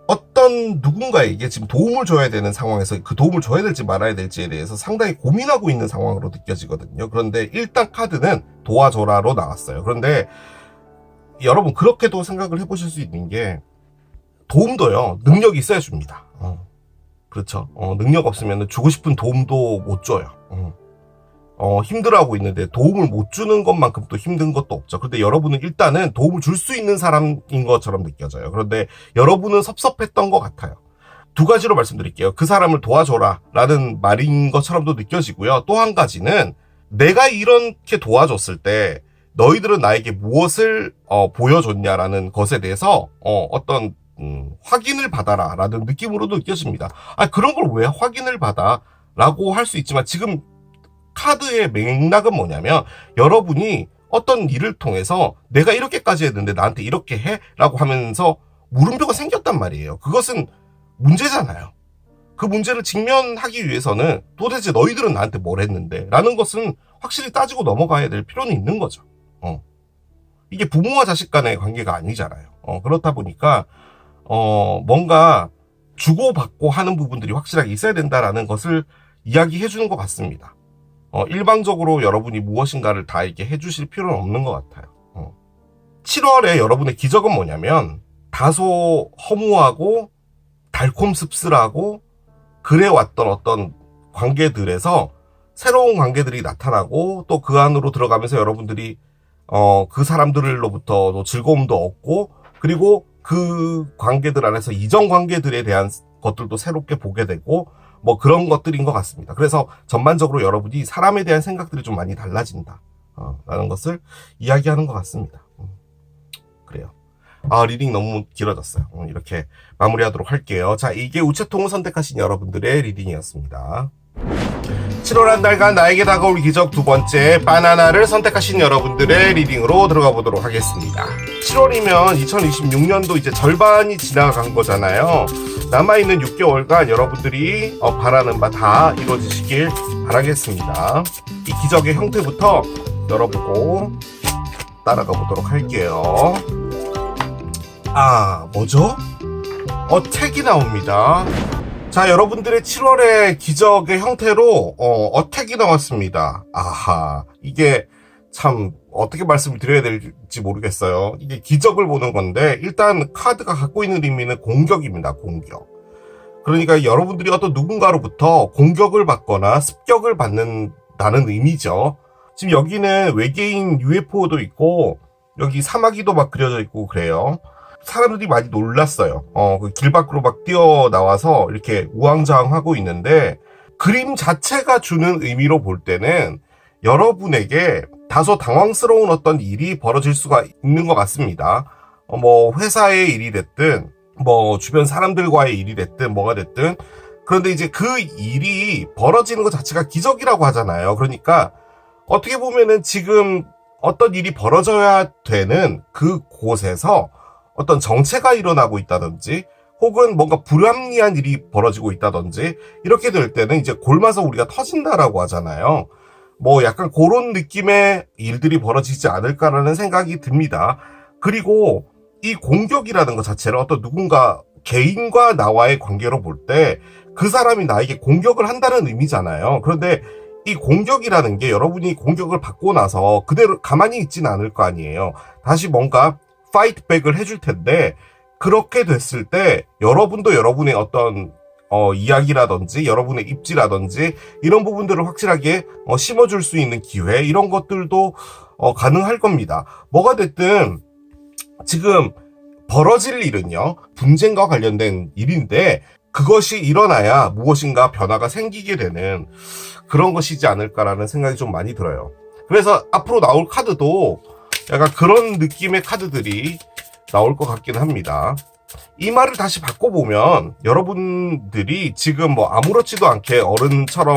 어떤 누군가에게 지금 도움을 줘야 되는 상황에서 그 도움을 줘야 될지 말아야 될지에 대해서 상당히 고민하고 있는 상황으로 느껴지거든요. 그런데 일단 카드는 도와줘라로 나왔어요. 그런데 여러분, 그렇게도 생각을 해보실 수 있는 게, 도움도요, 능력이 있어야 줍니다. 그렇죠. 능력 없으면 주고 싶은 도움도 못 줘요. 힘들어하고 있는데 도움을 못 주는 것만큼 또 힘든 것도 없죠. 그런데 여러분은 일단은 도움을 줄 수 있는 사람인 것처럼 느껴져요. 그런데 여러분은 섭섭했던 것 같아요. 두 가지로 말씀드릴게요. 그 사람을 도와줘라 라는 말인 것처럼도 느껴지고요. 또 한 가지는 내가 이렇게 도와줬을 때 너희들은 나에게 무엇을 보여줬냐라는 것에 대해서 어떤 확인을 받아라 라는 느낌으로도 느껴집니다. 그런 걸 왜 확인을 받아? 라고 할 수 있지만 지금 카드의 맥락은 뭐냐면 여러분이 어떤 일을 통해서 내가 이렇게까지 했는데 나한테 이렇게 해? 라고 하면서 물음표가 생겼단 말이에요. 그것은 문제잖아요. 그 문제를 직면하기 위해서는 도대체 너희들은 나한테 뭘 했는데? 라는 것은 확실히 따지고 넘어가야 될 필요는 있는 거죠. 이게 부모와 자식 간의 관계가 아니잖아요. 그렇다 보니까 뭔가 주고받고 하는 부분들이 확실하게 있어야 된다라는 것을 이야기해 주는 것 같습니다. 일방적으로 여러분이 무엇인가를 다 이렇게 해주실 필요는 없는 것 같아요. 7월에 여러분의 기적은 뭐냐면 다소 허무하고 달콤 씁쓸하고 그래왔던 어떤 관계들에서 새로운 관계들이 나타나고 또 그 안으로 들어가면서 여러분들이 그 사람들로부터 즐거움도 얻고 그리고 그 관계들 안에서 이전 관계들에 대한 것들도 새롭게 보게 되고 뭐 그런 것들인 것 같습니다. 그래서 전반적으로 여러분이 사람에 대한 생각들이 좀 많이 달라진다 라는 것을 이야기하는 것 같습니다. 그래요. 리딩 너무 길어졌어요. 이렇게 마무리하도록 할게요. 자, 이게 우체통을 선택하신 여러분들의 리딩이었습니다. 7월 한 달간 나에게 다가올 기적 두 번째, 바나나를 선택하신 여러분들의 리딩으로 들어가 보도록 하겠습니다. 7월이면 2026년도 이제 절반이 지나간 거잖아요. 남아있는 6개월간 여러분들이 바라는 바 다 이루어지시길 바라겠습니다. 이 기적의 형태부터 열어보고 따라가 보도록 할게요. 뭐죠? 어택이 나옵니다. 자, 여러분들의 7월의 기적의 형태로 어택이 나왔습니다. 이게 참 어떻게 말씀을 드려야 될지 모르겠어요. 이게 기적을 보는 건데 일단 카드가 갖고 있는 의미는 공격입니다. 공격. 그러니까 여러분들이 어떤 누군가로부터 공격을 받거나 습격을 받는다는 의미죠. 지금 여기는 외계인 UFO도 있고 여기 사마귀도 막 그려져 있고 그래요. 사람들이 많이 놀랐어요. 그 길 밖으로 막 뛰어나와서 이렇게 우왕좌왕하고 있는데 그림 자체가 주는 의미로 볼 때는 여러분에게 다소 당황스러운 어떤 일이 벌어질 수가 있는 것 같습니다. 뭐 회사의 일이 됐든 뭐 주변 사람들과의 일이 됐든 뭐가 됐든 그런데 이제 그 일이 벌어지는 것 자체가 기적이라고 하잖아요. 그러니까 어떻게 보면은 지금 어떤 일이 벌어져야 되는 그 곳에서 어떤 정체가 일어나고 있다든지 혹은 뭔가 불합리한 일이 벌어지고 있다든지 이렇게 될 때는 이제 골마서 우리가 터진다라고 하잖아요. 뭐 약간 그런 느낌의 일들이 벌어지지 않을까라는 생각이 듭니다. 그리고 이 공격이라는 것 자체를 어떤 누군가 개인과 나와의 관계로 볼 때 그 사람이 나에게 공격을 한다는 의미잖아요. 그런데 이 공격이라는 게 여러분이 공격을 받고 나서 그대로 가만히 있지는 않을 거 아니에요. 다시 뭔가 파이트백을 해줄 텐데 그렇게 됐을 때 여러분도 여러분의 어떤 이야기라든지 여러분의 입지라든지 이런 부분들을 확실하게 심어줄 수 있는 기회 이런 것들도 가능할 겁니다. 뭐가 됐든 지금 벌어질 일은요 분쟁과 관련된 일인데 그것이 일어나야 무엇인가 변화가 생기게 되는 그런 것이지 않을까라는 생각이 좀 많이 들어요. 그래서 앞으로 나올 카드도 약간 그런 느낌의 카드들이 나올 것 같긴 합니다. 이 말을 다시 바꿔보면 여러분들이 지금 뭐 아무렇지도 않게 어른처럼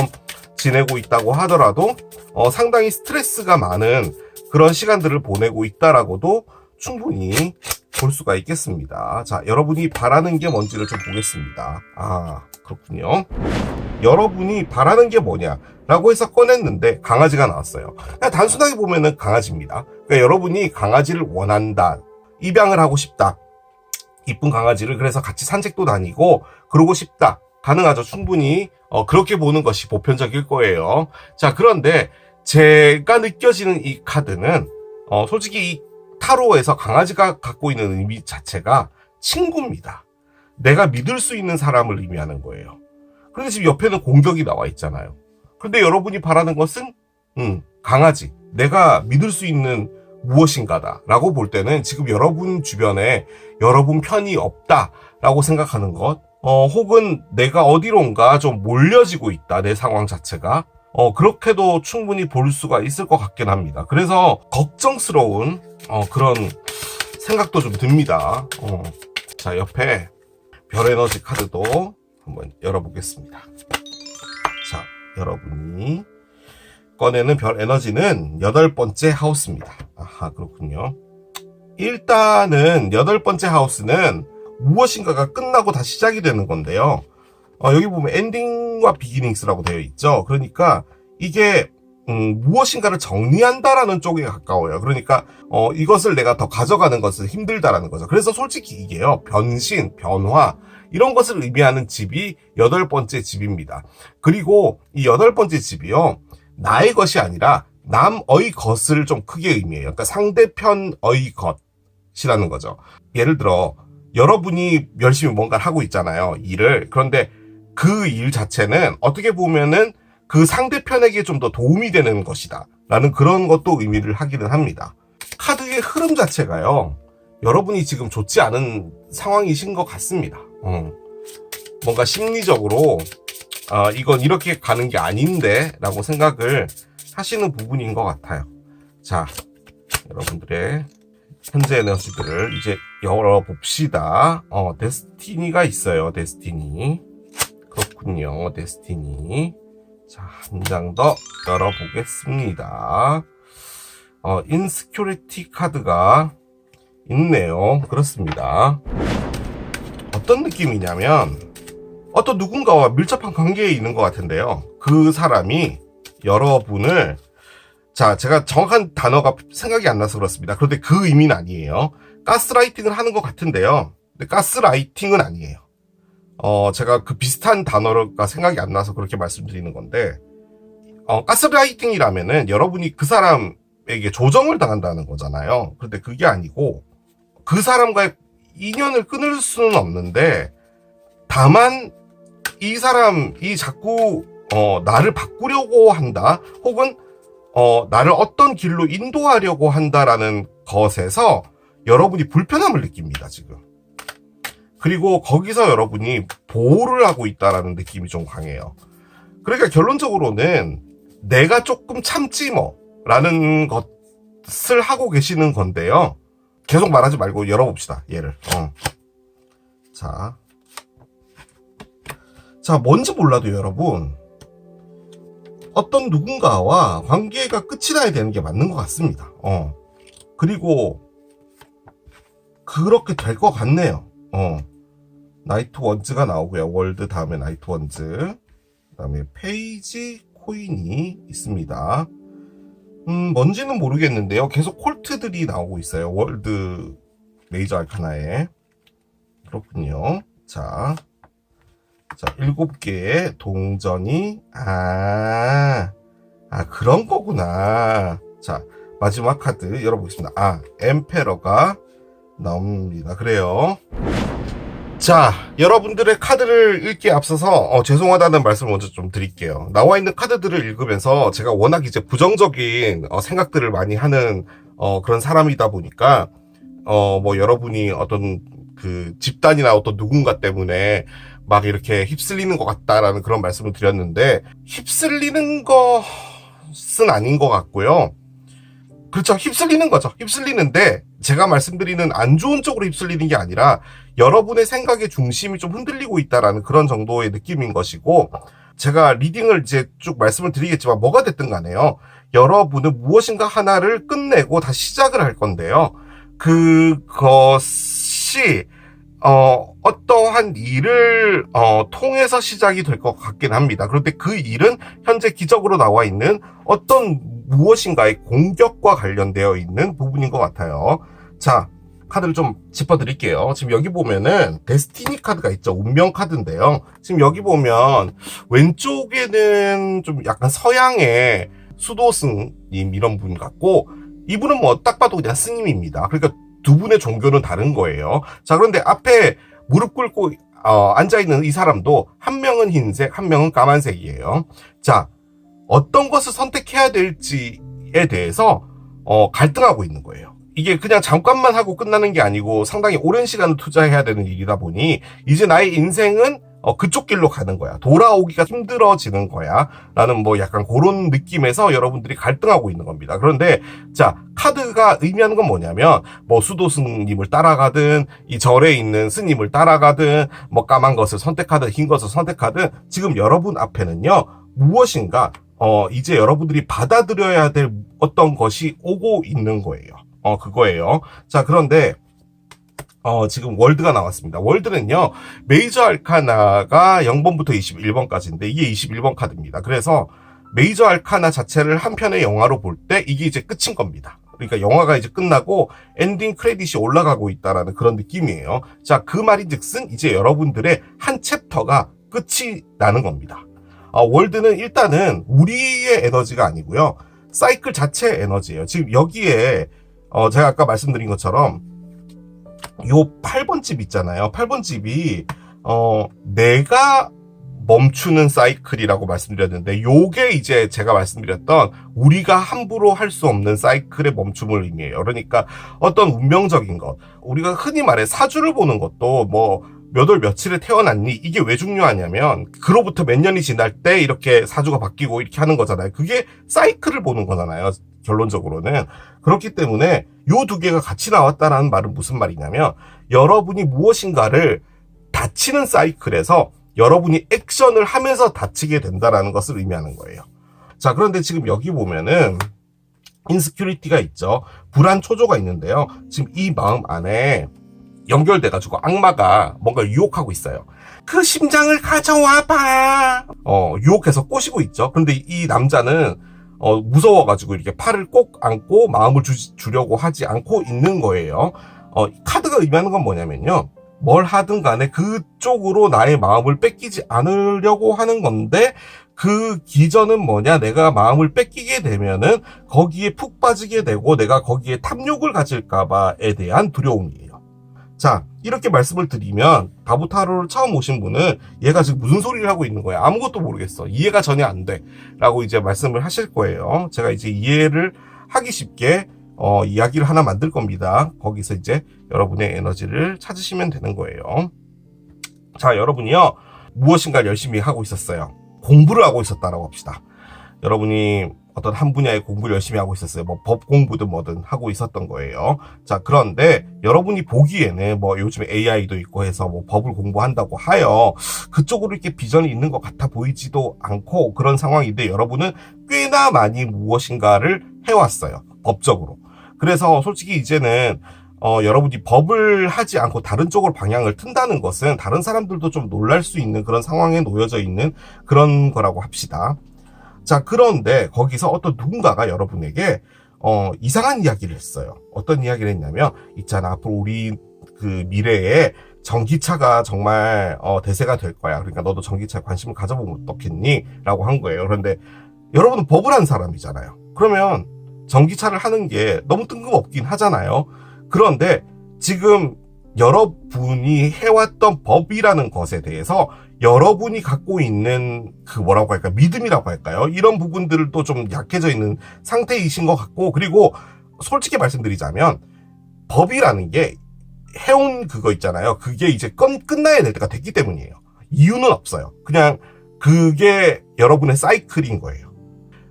지내고 있다고 하더라도 상당히 스트레스가 많은 그런 시간들을 보내고 있다라고도 충분히 볼 수가 있겠습니다. 자, 여러분이 바라는 게 뭔지를 좀 보겠습니다. 그렇군요. 여러분이 바라는 게 뭐냐라고 해서 꺼냈는데 강아지가 나왔어요. 그냥 단순하게 보면은 강아지입니다. 그러니까 여러분이 강아지를 원한다. 입양을 하고 싶다. 이쁜 강아지를 그래서 같이 산책도 다니고 그러고 싶다. 가능하죠. 충분히 그렇게 보는 것이 보편적일 거예요. 자, 그런데 제가 느껴지는 이 카드는 솔직히 이 타로에서 강아지가 갖고 있는 의미 자체가 친구입니다. 내가 믿을 수 있는 사람을 의미하는 거예요. 그런데 지금 옆에는 공격이 나와 있잖아요. 그런데 여러분이 바라는 것은 강아지, 내가 믿을 수 있는 무엇인가다 라고 볼 때는 지금 여러분 주변에 여러분 편이 없다 라고 생각하는 것, 혹은 내가 어디론가 좀 몰려지고 있다, 내 상황 자체가 그렇게도 충분히 볼 수가 있을 것 같긴 합니다. 그래서 걱정스러운 그런 생각도 좀 듭니다. 자, 옆에 별 에너지 카드도 한번 열어보겠습니다. 자, 여러분이 꺼내는 별 에너지는 8번째 하우스입니다. 그렇군요. 일단은 8번째 하우스는 무엇인가가 끝나고 다시 시작이 되는 건데요. 여기 보면 엔딩과 비기닝스라고 되어 있죠. 그러니까 이게 무엇인가를 정리한다라는 쪽에 가까워요. 그러니까 이것을 내가 더 가져가는 것은 힘들다라는 거죠. 그래서 솔직히 이게요, 변신, 변화 이런 것을 의미하는 집이 8번째 집입니다. 그리고 이 8번째 집이요, 나의 것이 아니라 남의 것을 좀 크게 의미해요. 그러니까 상대편의 것이라는 거죠. 예를 들어 여러분이 열심히 뭔가를 하고 있잖아요, 일을. 그런데 그 일 자체는 어떻게 보면은 그 상대편에게 좀 더 도움이 되는 것이다 라는 그런 것도 의미를 하기는 합니다. 카드의 흐름 자체가요, 여러분이 지금 좋지 않은 상황이신 것 같습니다. 뭔가 심리적으로 이건 이렇게 가는 게 아닌데 라고 생각을 하시는 부분인 것 같아요. 자, 여러분들의 현재 에너지들을 이제 열어봅시다. 데스티니가 있어요. 데스티니. 그렇군요. 데스티니. 자, 한 장 더 열어보겠습니다. 인스큐리티 카드가 있네요. 그렇습니다. 어떤 느낌이냐면 어떤 누군가와 밀접한 관계에 있는 것 같은데요. 그 사람이 여러분을, 자, 제가 정확한 단어가 생각이 안 나서 그렇습니다. 그런데 그 의미는 아니에요. 가스라이팅을 하는 것 같은데요. 근데 가스라이팅은 아니에요. 제가 그 비슷한 단어가 생각이 안 나서 그렇게 말씀드리는 건데, 가스라이팅이라면은 여러분이 그 사람에게 조정을 당한다는 거잖아요. 그런데 그게 아니고, 그 사람과의 인연을 끊을 수는 없는데, 다만 이 사람이 자꾸 나를 바꾸려고 한다, 혹은 나를 어떤 길로 인도하려고 한다라는 것에서 여러분이 불편함을 느낍니다, 지금. 그리고 거기서 여러분이 보호를 하고 있다라는 느낌이 좀 강해요. 그러니까 결론적으로는 내가 조금 참지 뭐 라는 것을 하고 계시는 건데요. 계속 말하지 말고 열어봅시다, 얘를. 자, 뭔지 몰라도 여러분, 어떤 누군가와 관계가 끝이 나야 되는 게 맞는 것 같습니다. 그리고 그렇게 될 것 같네요. 나이트 원즈가 나오고요. 월드 다음에 나이트 원즈, 그 다음에 페이지 코인이 있습니다. 뭔지는 모르겠는데요. 계속 콜트들이 나오고 있어요. 월드 메이저 알카나에. 그렇군요. 자, 7개의 동전이, 그런 거구나. 자, 마지막 카드 열어보겠습니다. 엠페러가 나옵니다. 그래요. 자, 여러분들의 카드를 읽기에 앞서서 죄송하다는 말씀을 먼저 좀 드릴게요. 나와 있는 카드들을 읽으면서 제가 워낙 이제 부정적인 생각들을 많이 하는 그런 사람이다 보니까 뭐 여러분이 어떤 그 집단이나 어떤 누군가 때문에 막 이렇게 휩쓸리는 것 같다라는 그런 말씀을 드렸는데, 휩쓸리는 것은 아닌 것 같고요. 그렇죠. 휩쓸리는 거죠. 휩쓸리는데 제가 말씀드리는 안 좋은 쪽으로 휩쓸리는 게 아니라 여러분의 생각의 중심이 좀 흔들리고 있다라는 그런 정도의 느낌인 것이고, 제가 리딩을 이제 쭉 말씀을 드리겠지만 뭐가 됐든 간에요. 여러분은 무엇인가 하나를 끝내고 다시 시작을 할 건데요. 그것이 어떠한 일을 통해서 시작이 될 것 같긴 합니다. 그런데 그 일은 현재 기적으로 나와 있는 어떤 무엇인가의 공격과 관련되어 있는 부분인 것 같아요. 자, 카드를 좀 짚어드릴게요. 지금 여기 보면은 데스티니 카드가 있죠. 운명 카드인데요. 지금 여기 보면 왼쪽에는 좀 약간 서양의 수도승님 이런 분 같고, 이분은 뭐 딱 봐도 그냥 스님입니다. 그러니까 두 분의 종교는 다른 거예요. 자, 그런데 앞에 무릎 꿇고 앉아있는 이 사람도 한 명은 흰색, 한 명은 까만색이에요. 자, 어떤 것을 선택해야 될지에 대해서 갈등하고 있는 거예요. 이게 그냥 잠깐만 하고 끝나는 게 아니고 상당히 오랜 시간을 투자해야 되는 일이다 보니 이제 나의 인생은 그쪽 길로 가는 거야. 돌아오기가 힘들어지는 거야. 라는 뭐 약간 그런 느낌에서 여러분들이 갈등하고 있는 겁니다. 그런데 자, 카드가 의미하는 건 뭐냐면 뭐 수도스님을 따라가든 이 절에 있는 스님을 따라가든 뭐 까만 것을 선택하든 흰 것을 선택하든 지금 여러분 앞에는요, 무엇인가 이제 여러분들이 받아들여야 될 어떤 것이 오고 있는 거예요. 그거예요. 자, 그런데 지금 월드가 나왔습니다. 월드는요, 메이저 알카나가 0번부터 21번까지인데 이게 21번 카드입니다. 그래서 메이저 알카나 자체를 한 편의 영화로 볼 때 이게 이제 끝인 겁니다. 그러니까 영화가 이제 끝나고 엔딩 크레딧이 올라가고 있다라는 그런 느낌이에요. 자, 그 말인즉슨 이제 여러분들의 한 챕터가 끝이 나는 겁니다. 월드는 일단은 우리의 에너지가 아니고요, 사이클 자체의 에너지예요. 지금 여기에 제가 아까 말씀드린 것처럼 요 8번 집 있잖아요. 8번 집이 내가 멈추는 사이클이라고 말씀드렸는데, 요게 이제 제가 말씀드렸던 우리가 함부로 할 수 없는 사이클의 멈춤을 의미해요. 그러니까 어떤 운명적인 것, 우리가 흔히 말해 사주를 보는 것도 뭐 몇 월 며칠에 태어났니? 이게 왜 중요하냐면 그로부터 몇 년이 지날 때 이렇게 사주가 바뀌고 이렇게 하는 거잖아요. 그게 사이클을 보는 거잖아요. 결론적으로는. 그렇기 때문에 요 두 개가 같이 나왔다라는 말은 무슨 말이냐면, 여러분이 무엇인가를 다치는 사이클에서 여러분이 액션을 하면서 다치게 된다라는 것을 의미하는 거예요. 자, 그런데 지금 여기 보면은 인스큐리티가 있죠. 불안 초조가 있는데요. 지금 이 마음 안에 연결돼가지고 악마가 뭔가 유혹하고 있어요. 그 심장을 가져와봐. 유혹해서 꼬시고 있죠. 그런데 이 남자는 무서워가지고 이렇게 팔을 꼭 안고 마음을 주려고 하지 않고 있는 거예요. 카드가 의미하는 건 뭐냐면요. 뭘 하든 간에 그쪽으로 나의 마음을 뺏기지 않으려고 하는 건데, 그 기전은 뭐냐? 내가 마음을 뺏기게 되면은 거기에 푹 빠지게 되고 내가 거기에 탐욕을 가질까봐에 대한 두려움이에요. 자, 이렇게 말씀을 드리면 다부타로를 처음 오신 분은 얘가 지금 무슨 소리를 하고 있는 거야? 아무것도 모르겠어. 이해가 전혀 안 돼. 라고 이제 말씀을 하실 거예요. 제가 이제 이해를 하기 쉽게 이야기를 하나 만들 겁니다. 거기서 이제 여러분의 에너지를 찾으시면 되는 거예요. 자, 여러분이요, 무엇인가를 열심히 하고 있었어요. 공부를 하고 있었다라고 합시다. 여러분이 어떤 한 분야의 공부를 열심히 하고 있었어요. 뭐 법 공부든 뭐든 하고 있었던 거예요. 자, 그런데 여러분이 보기에는 뭐 요즘에 AI도 있고 해서 뭐 법을 공부한다고 하여 그쪽으로 이렇게 비전이 있는 것 같아 보이지도 않고 그런 상황인데, 여러분은 꽤나 많이 무엇인가를 해왔어요. 법적으로. 그래서 솔직히 이제는 여러분이 법을 하지 않고 다른 쪽으로 방향을 튼다는 것은 다른 사람들도 좀 놀랄 수 있는 그런 상황에 놓여져 있는 그런 거라고 합시다. 자, 그런데 거기서 어떤 누군가가 여러분에게 이상한 이야기를 했어요. 어떤 이야기를 했냐면, 있잖아, 앞으로 우리 그 미래에 전기차가 정말 대세가 될 거야. 그러니까 너도 전기차에 관심을 가져보면 어떻겠니? 라고 한 거예요. 그런데 여러분은 법을 한 사람이잖아요. 그러면 전기차를 하는 게 너무 뜬금없긴 하잖아요. 그런데 지금 여러분이 해왔던 법이라는 것에 대해서 여러분이 갖고 있는 그 뭐라고 할까요? 믿음이라고 할까요? 이런 부분들도 좀 약해져 있는 상태이신 것 같고, 그리고 솔직히 말씀드리자면 법이라는 게 해온 그거 있잖아요. 그게 이제 끝나야 될 때가 됐기 때문이에요. 이유는 없어요. 그냥 그게 여러분의 사이클인 거예요.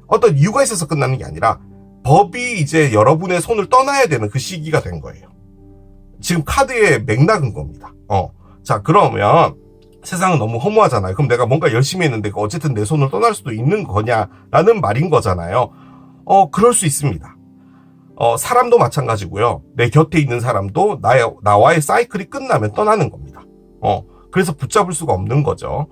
어떤 이유가 있어서 끝나는 게 아니라 법이 이제 여러분의 손을 떠나야 되는 그 시기가 된 거예요. 지금 카드의 맥락인 겁니다. 자, 그러면 세상은 너무 허무하잖아요. 그럼 내가 뭔가 열심히 했는데 어쨌든 내 손을 떠날 수도 있는 거냐라는 말인 거잖아요. 그럴 수 있습니다. 사람도 마찬가지고요. 내 곁에 있는 사람도 나와의 사이클이 끝나면 떠나는 겁니다. 그래서 붙잡을 수가 없는 거죠.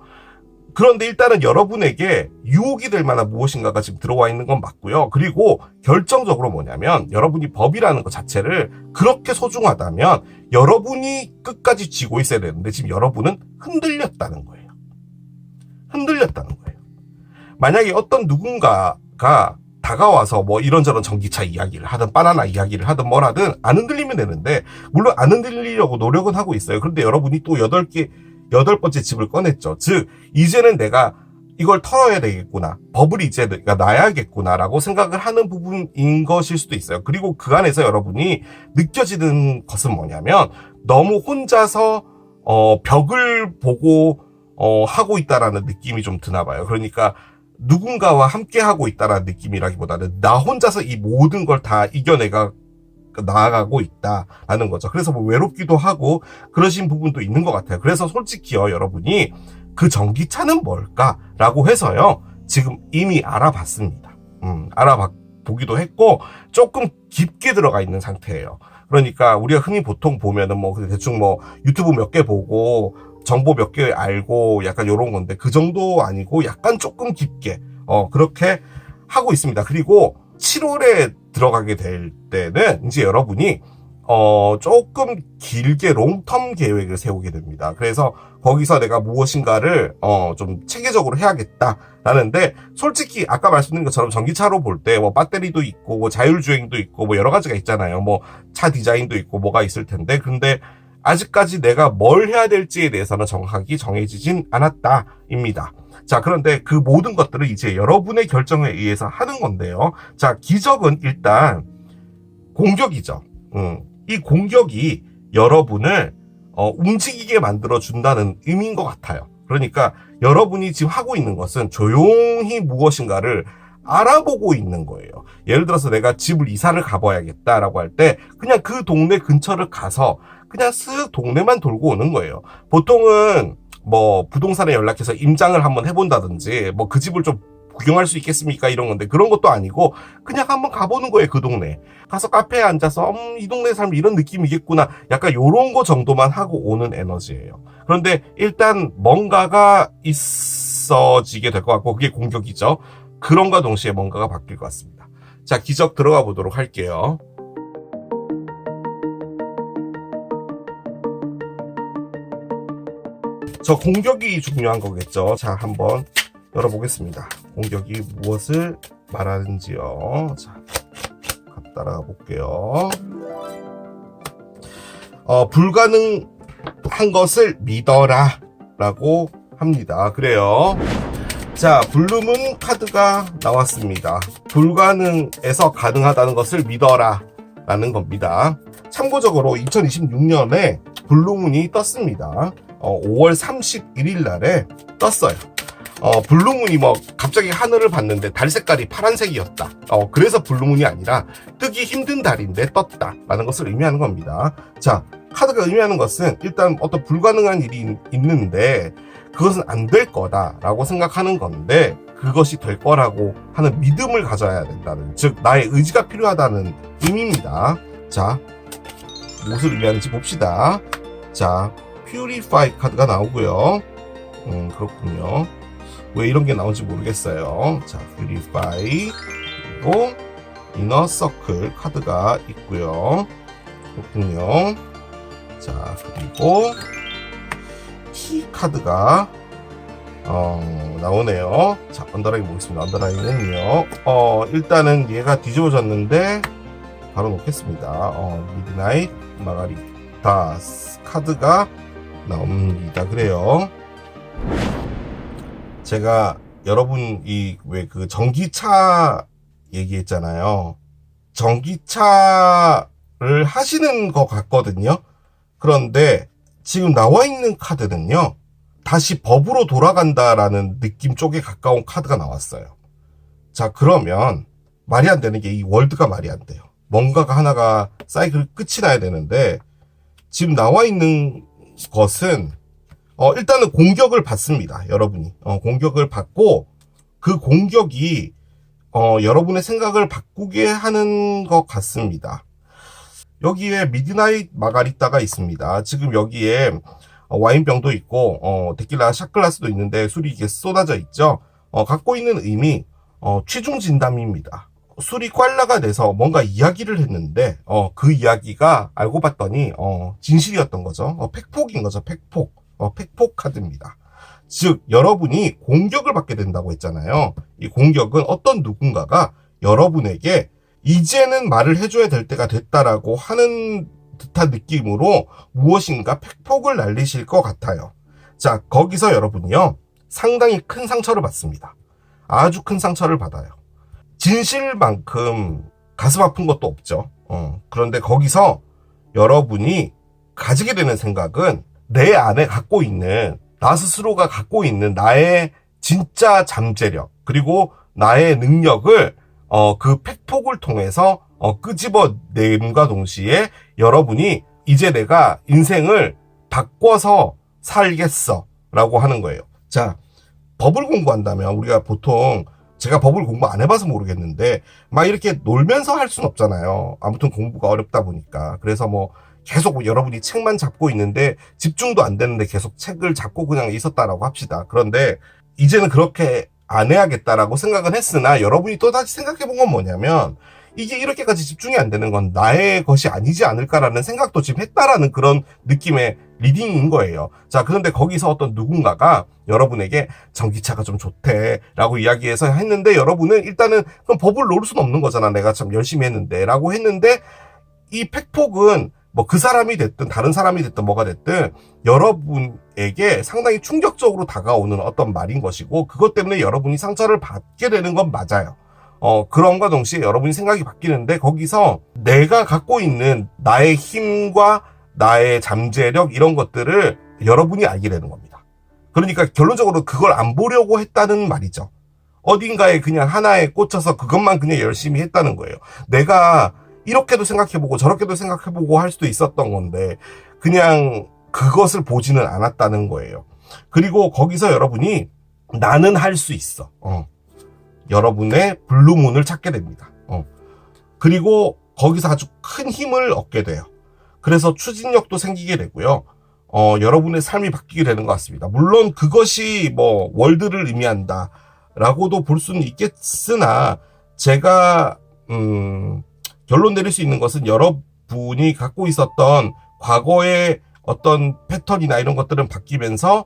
그런데 일단은 여러분에게 유혹이 될 만한 무엇인가가 지금 들어와 있는 건 맞고요. 그리고 결정적으로 뭐냐면, 여러분이 법이라는 것 자체를 그렇게 소중하다면 여러분이 끝까지 쥐고 있어야 되는데, 지금 여러분은 흔들렸다는 거예요. 흔들렸다는 거예요. 만약에 어떤 누군가가 다가와서 뭐 이런저런 전기차 이야기를 하든 바나나 이야기를 하든 뭘 하든 안 흔들리면 되는데, 물론 안 흔들리려고 노력은 하고 있어요. 그런데 여러분이 또 8번째 집을 꺼냈죠. 즉, 이제는 내가 이걸 털어야 되겠구나. 법을 이제 내가 놔야겠구나. 라고 생각을 하는 부분인 것일 수도 있어요. 그리고 그 안에서 여러분이 느껴지는 것은 뭐냐면, 너무 혼자서, 벽을 보고, 하고 있다라는 느낌이 좀 드나 봐요. 그러니까, 누군가와 함께 하고 있다라는 느낌이라기보다는 나 혼자서 이 모든 걸 다 이겨내가 나아가고 있다라는 거죠. 그래서 뭐 외롭기도 하고 그러신 부분도 있는 것 같아요. 그래서 솔직히요, 여러분이 그 전기차는 뭘까라고 해서요, 지금 이미 알아봤습니다. 알아보기도 했고 조금 깊게 들어가 있는 상태예요. 그러니까 우리가 흔히 보통 보면은 뭐 대충 뭐 유튜브 몇 개 보고 정보 몇 개 알고 약간 요런 건데, 그 정도 아니고 약간 조금 깊게 그렇게 하고 있습니다. 그리고 7월에 들어가게 될 때는 이제 여러분이 조금 길게 롱텀 계획을 세우게 됩니다. 그래서 거기서 내가 무엇인가를 좀 체계적으로 해야겠다라는데, 솔직히 아까 말씀드린 것처럼 전기차로 볼 때 뭐 배터리도 있고 뭐 자율주행도 있고 뭐 여러 가지가 있잖아요. 뭐 차 디자인도 있고 뭐가 있을 텐데, 근데 아직까지 내가 뭘 해야 될지에 대해서는 정확하게 정해지진 않았다입니다. 자, 그런데 그 모든 것들을 이제 여러분의 결정에 의해서 하는 건데요. 자, 기적은 일단 공격이죠. 이 공격이 여러분을 움직이게 만들어준다는 의미인 것 같아요. 그러니까 여러분이 지금 하고 있는 것은 조용히 무엇인가를 알아보고 있는 거예요. 예를 들어서 내가 집을 이사를 가봐야겠다라고 할 때 그냥 그 동네 근처를 가서 그냥 쓱 동네만 돌고 오는 거예요. 보통은 뭐 부동산에 연락해서 임장을 한번 해본다든지 뭐 그 집을 좀 구경할 수 있겠습니까? 이런 건데 그런 것도 아니고 그냥 한번 가보는 거예요. 그 동네. 가서 카페에 앉아서 이 동네 사람 이런 느낌이겠구나. 약간 요런 거 정도만 하고 오는 에너지예요. 그런데 일단 뭔가가 있어지게 될 것 같고 그게 공격이죠. 그런과 동시에 뭔가가 바뀔 것 같습니다. 자, 기적 들어가 보도록 할게요. 저 공격이 중요한 거겠죠. 자, 한번 열어보겠습니다. 공격이 무엇을 말하는지요. 자, 따라가 볼게요. 불가능한 것을 믿어라 라고 합니다. 그래요. 자, 블루문 카드가 나왔습니다. 불가능에서 가능하다는 것을 믿어라 라는 겁니다. 참고적으로 2026년에 블루문이 떴습니다. 5월 31일 날에 떴어요. 블루문이 뭐 갑자기 하늘을 봤는데 달 색깔이 파란색이었다. 그래서 블루문이 아니라 뜨기 힘든 달인데 떴다 라는 것을 의미하는 겁니다. 자, 카드가 의미하는 것은 일단 어떤 불가능한 일이 있는데 그것은 안 될 거다라고 생각하는 건데 그것이 될 거라고 하는 믿음을 가져야 된다는, 즉 나의 의지가 필요하다는 의미입니다. 자, 무엇을 의미하는지 봅시다. 자, Purify 카드가 나오고요. 그렇군요. 왜 이런 게 나온지 모르겠어요. 자, Purify 그리고 Inner Circle 카드가 있고요. 그렇군요. 자, 그리고 키 카드가 나오네요. 자, 언더라인 보겠습니다. 언더라인은요. 일단은 얘가 뒤집어졌는데 바로 놓겠습니다. 미드나잇 마가리타 카드가 나옵니다. 그래요. 제가 여러분 왜 그 전기차 얘기했잖아요. 전기차를 하시는 것 같거든요. 그런데 지금 나와 있는 카드는요, 다시 법으로 돌아간다라는 느낌 쪽에 가까운 카드가 나왔어요. 자, 그러면 말이 안 되는 게 이 월드가 말이 안 돼요. 뭔가가 하나가 사이클 끝이 나야 되는데 지금 나와 있는 것은 일단은 공격을 받습니다. 여러분이 공격을 받고 그 공격이 여러분의 생각을 바꾸게 하는 것 같습니다. 여기에 미드나잇 마가리타가 있습니다. 지금 여기에 와인병도 있고 데킬라 샷글라스도 있는데 술이 이게 쏟아져 있죠. 갖고 있는 의미 취중 진담입니다. 술이 꽐라가 돼서 뭔가 이야기를 했는데 그 이야기가 알고 봤더니 진실이었던 거죠. 팩폭인 거죠. 팩폭. 팩폭 카드입니다. 즉 여러분이 공격을 받게 된다고 했잖아요. 이 공격은 어떤 누군가가 여러분에게 이제는 말을 해줘야 될 때가 됐다라고 하는 듯한 느낌으로 무엇인가 팩폭을 날리실 것 같아요. 자, 거기서 여러분이요, 상당히 큰 상처를 받습니다. 아주 큰 상처를 받아요. 진실만큼 가슴 아픈 것도 없죠. 그런데 거기서 여러분이 가지게 되는 생각은 내 안에 갖고 있는, 나 스스로가 갖고 있는 나의 진짜 잠재력, 그리고 나의 능력을 그 팩폭을 통해서 끄집어냄과 동시에 여러분이 이제 내가 인생을 바꿔서 살겠어 라고 하는 거예요. 자, 법을 공부한다면 우리가 보통, 제가 법을 공부 안 해봐서 모르겠는데 막 이렇게 놀면서 할 수는 없잖아요. 아무튼 공부가 어렵다 보니까. 그래서 뭐 계속 여러분이 책만 잡고 있는데 집중도 안 되는데 계속 책을 잡고 그냥 있었다라고 합시다. 그런데 이제는 그렇게 안 해야겠다라고 생각은 했으나 여러분이 또다시 생각해본 건 뭐냐면 이게 이렇게까지 집중이 안 되는 건 나의 것이 아니지 않을까라는 생각도 지금 했다라는 그런 느낌의 리딩인 거예요. 자, 그런데 거기서 어떤 누군가가 여러분에게 전기차가 좀 좋대 라고 이야기해서 했는데 여러분은 일단은 그럼 법을 놓을 수는 없는 거잖아. 내가 참 열심히 했는데 라고 했는데 이 팩폭은 뭐 그 사람이 됐든 다른 사람이 됐든 뭐가 됐든 여러분에게 상당히 충격적으로 다가오는 어떤 말인 것이고, 그것 때문에 여러분이 상처를 받게 되는 건 맞아요. 그럼과 동시에 여러분이 생각이 바뀌는데, 거기서 내가 갖고 있는 나의 힘과 나의 잠재력, 이런 것들을 여러분이 알게 되는 겁니다. 그러니까 결론적으로 그걸 안 보려고 했다는 말이죠. 어딘가에 그냥 하나에 꽂혀서 그것만 그냥 열심히 했다는 거예요. 내가 이렇게도 생각해보고 저렇게도 생각해보고 할 수도 있었던 건데 그냥 그것을 보지는 않았다는 거예요. 그리고 거기서 여러분이 나는 할 수 있어. 여러분의 블루문을 찾게 됩니다. 그리고 거기서 아주 큰 힘을 얻게 돼요. 그래서 추진력도 생기게 되고요. 여러분의 삶이 바뀌게 되는 것 같습니다. 물론 그것이 뭐 월드를 의미한다 라고도 볼 수는 있겠으나, 제가 결론 내릴 수 있는 것은 여러분이 갖고 있었던 과거의 어떤 패턴이나 이런 것들은 바뀌면서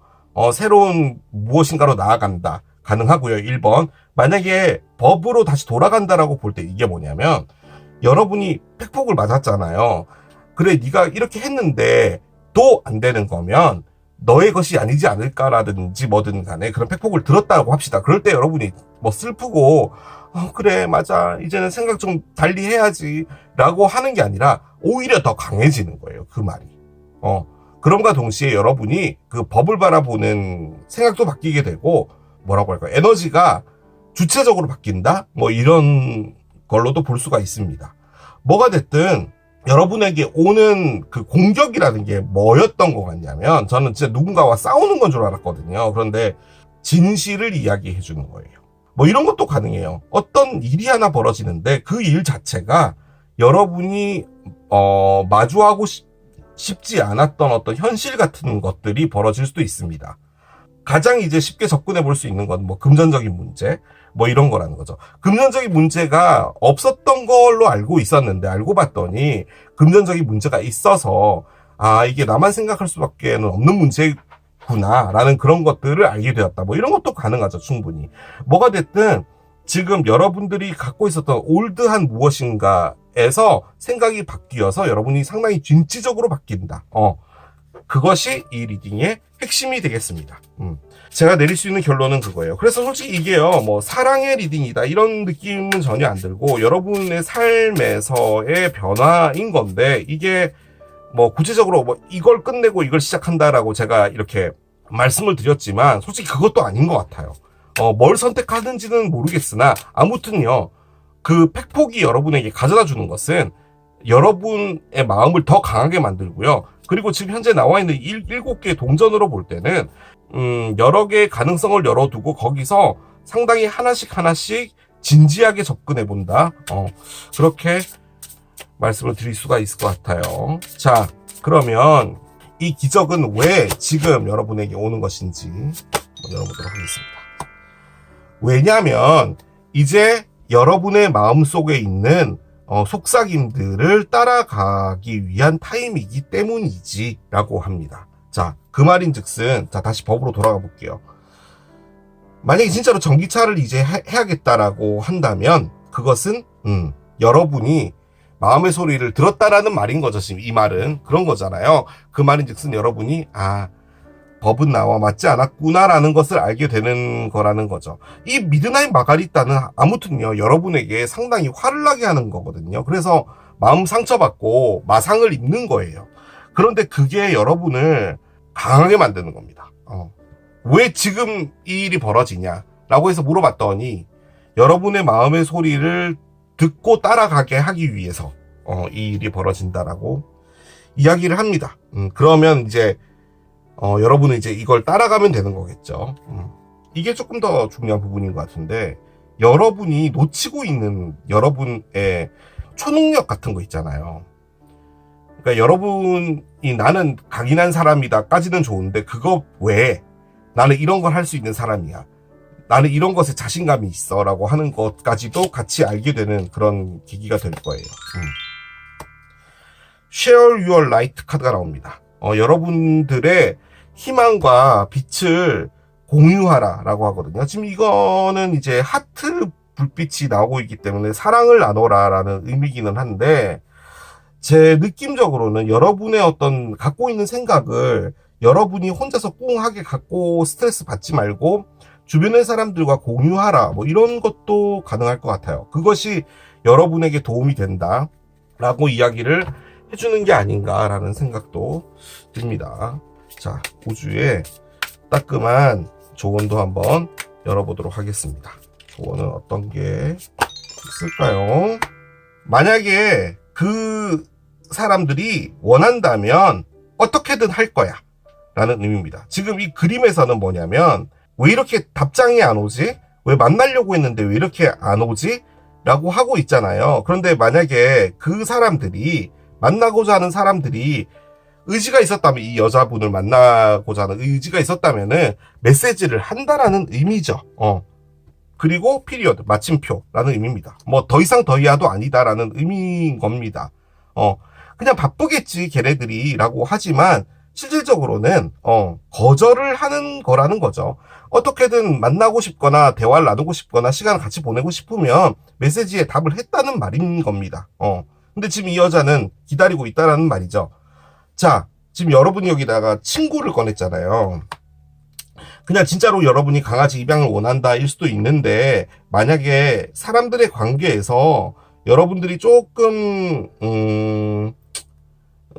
새로운 무엇인가로 나아간다 가능하고요. 1번, 만약에 법으로 다시 돌아간다라고 볼 때 이게 뭐냐면, 여러분이 팩폭을 맞았잖아요. 그래, 네가 이렇게 했는데 또 안 되는 거면 너의 것이 아니지 않을까라든지 뭐든 간에 그런 팩폭을 들었다고 합시다. 그럴 때 여러분이 뭐 슬프고 그래 맞아 이제는 생각 좀 달리 해야지 라고 하는 게 아니라 오히려 더 강해지는 거예요, 그 말이. 그럼과 동시에 여러분이 그 법을 바라보는 생각도 바뀌게 되고, 뭐라고 할까요, 에너지가 주체적으로 바뀐다, 뭐 이런 걸로도 볼 수가 있습니다. 뭐가 됐든 여러분에게 오는 그 공격이라는 게 뭐였던 것 같냐면, 저는 진짜 누군가와 싸우는 건 줄 알았거든요. 그런데 진실을 이야기해 주는 거예요. 뭐 이런 것도 가능해요. 어떤 일이 하나 벌어지는데 그 일 자체가 여러분이 마주하고 쉽지 않았던 어떤 현실 같은 것들이 벌어질 수도 있습니다. 가장 이제 쉽게 접근해 볼 수 있는 건 뭐 금전적인 문제, 뭐 이런 거라는 거죠. 금전적인 문제가 없었던 걸로 알고 있었는데 알고 봤더니 금전적인 문제가 있어서 이게 나만 생각할 수밖에는 없는 문제구나라는 그런 것들을 알게 되었다. 뭐 이런 것도 가능하죠, 충분히. 뭐가 됐든 지금 여러분들이 갖고 있었던 올드한 무엇인가에서 생각이 바뀌어서 여러분이 상당히 진취적으로 바뀐다. 그것이 이 리딩의 핵심이 되겠습니다. 제가 내릴 수 있는 결론은 그거예요. 그래서 솔직히 이게요, 뭐 사랑의 리딩이다 이런 느낌은 전혀 안 들고 여러분의 삶에서의 변화인 건데, 이게 뭐 구체적으로 뭐 이걸 끝내고 이걸 시작한다라고 제가 이렇게 말씀을 드렸지만 솔직히 그것도 아닌 것 같아요. 뭘 선택하는지는 모르겠으나 아무튼요, 그 팩폭이 여러분에게 가져다 주는 것은 여러분의 마음을 더 강하게 만들고요. 그리고 지금 현재 나와 있는 7개의 동전으로 볼 때는 여러 개의 가능성을 열어두고 거기서 상당히 하나씩 진지하게 접근해 본다. 그렇게 말씀을 드릴 수가 있을 것 같아요. 자, 그러면 이 기적은 왜 지금 여러분에게 오는 것인지 열어보도록 하겠습니다. 왜냐하면 이제 여러분의 마음속에 있는 속삭임들을 따라가기 위한 타임이기 때문이지 라고 합니다. 자, 그 말인즉슨, 자, 다시 법으로 돌아가 볼게요. 만약에 진짜로 전기차를 이제 해야겠다라고 한다면 그것은 여러분이 마음의 소리를 들었다라는 말인 거죠. 지금 이 말은 그런 거잖아요. 그 말인즉슨 여러분이 법은 나와 맞지 않았구나라는 것을 알게 되는 거라는 거죠. 이 미드나잇 마가리따는 아무튼요, 여러분에게 상당히 화를 나게 하는 거거든요. 그래서 마음 상처받고 마상을 입는 거예요. 그런데 그게 여러분을 강하게 만드는 겁니다. 왜 지금 이 일이 벌어지냐라고 해서 물어봤더니 여러분의 마음의 소리를 듣고 따라가게 하기 위해서 이 일이 벌어진다라고 이야기를 합니다. 그러면 이제 여러분은 이제 이걸 따라가면 되는 거겠죠. 이게 조금 더 중요한 부분인 것 같은데, 여러분이 놓치고 있는 여러분의 초능력 같은 거 있잖아요. 그러니까 여러분이 나는 강인한 사람이다까지는 좋은데 그거 외에 나는 이런 걸 할 수 있는 사람이야, 나는 이런 것에 자신감이 있어 라고 하는 것까지도 같이 알게 되는 그런 계기가 될 거예요. Share your light 카드가 나옵니다. 여러분들의 희망과 빛을 공유하라 라고 하거든요. 지금 이거는 이제 하트 불빛이 나오고 있기 때문에 사랑을 나눠라 라는 의미기는 한데, 제 느낌적으로는 여러분의 어떤 갖고 있는 생각을 여러분이 혼자서 꿍하게 갖고 스트레스 받지 말고 주변의 사람들과 공유하라, 뭐 이런 것도 가능할 것 같아요. 그것이 여러분에게 도움이 된다 라고 이야기를 해주는 게 아닌가라는 생각도 듭니다. 자, 우주의 따끔한 조언도 한번 열어보도록 하겠습니다. 조언은 어떤 게 있을까요? 만약에 그 사람들이 원한다면 어떻게든 할 거야 라는 의미입니다. 지금 이 그림에서는 뭐냐면, 왜 이렇게 답장이 안 오지? 왜 만나려고 했는데 왜 이렇게 안 오지? 라고 하고 있잖아요. 그런데 만약에 그 사람들이, 만나고자 하는 사람들이 의지가 있었다면, 이 여자분을 만나고자 하는 의지가 있었다면은 메시지를 한다라는 의미죠. 그리고 피리어드, 마침표라는 의미입니다. 뭐 더 이상 더 이하도 아니다라는 의미인 겁니다. 그냥 바쁘겠지 걔네들이 라고 하지만 실질적으로는 거절을 하는 거라는 거죠. 어떻게든 만나고 싶거나 대화를 나누고 싶거나 시간을 같이 보내고 싶으면 메시지에 답을 했다는 말인 겁니다. 근데 지금 이 여자는 기다리고 있다라는 말이죠. 자, 지금 여러분이 여기다가 친구를 꺼냈잖아요. 그냥 진짜로 여러분이 강아지 입양을 원한다일 수도 있는데, 만약에 사람들의 관계에서 여러분들이 조금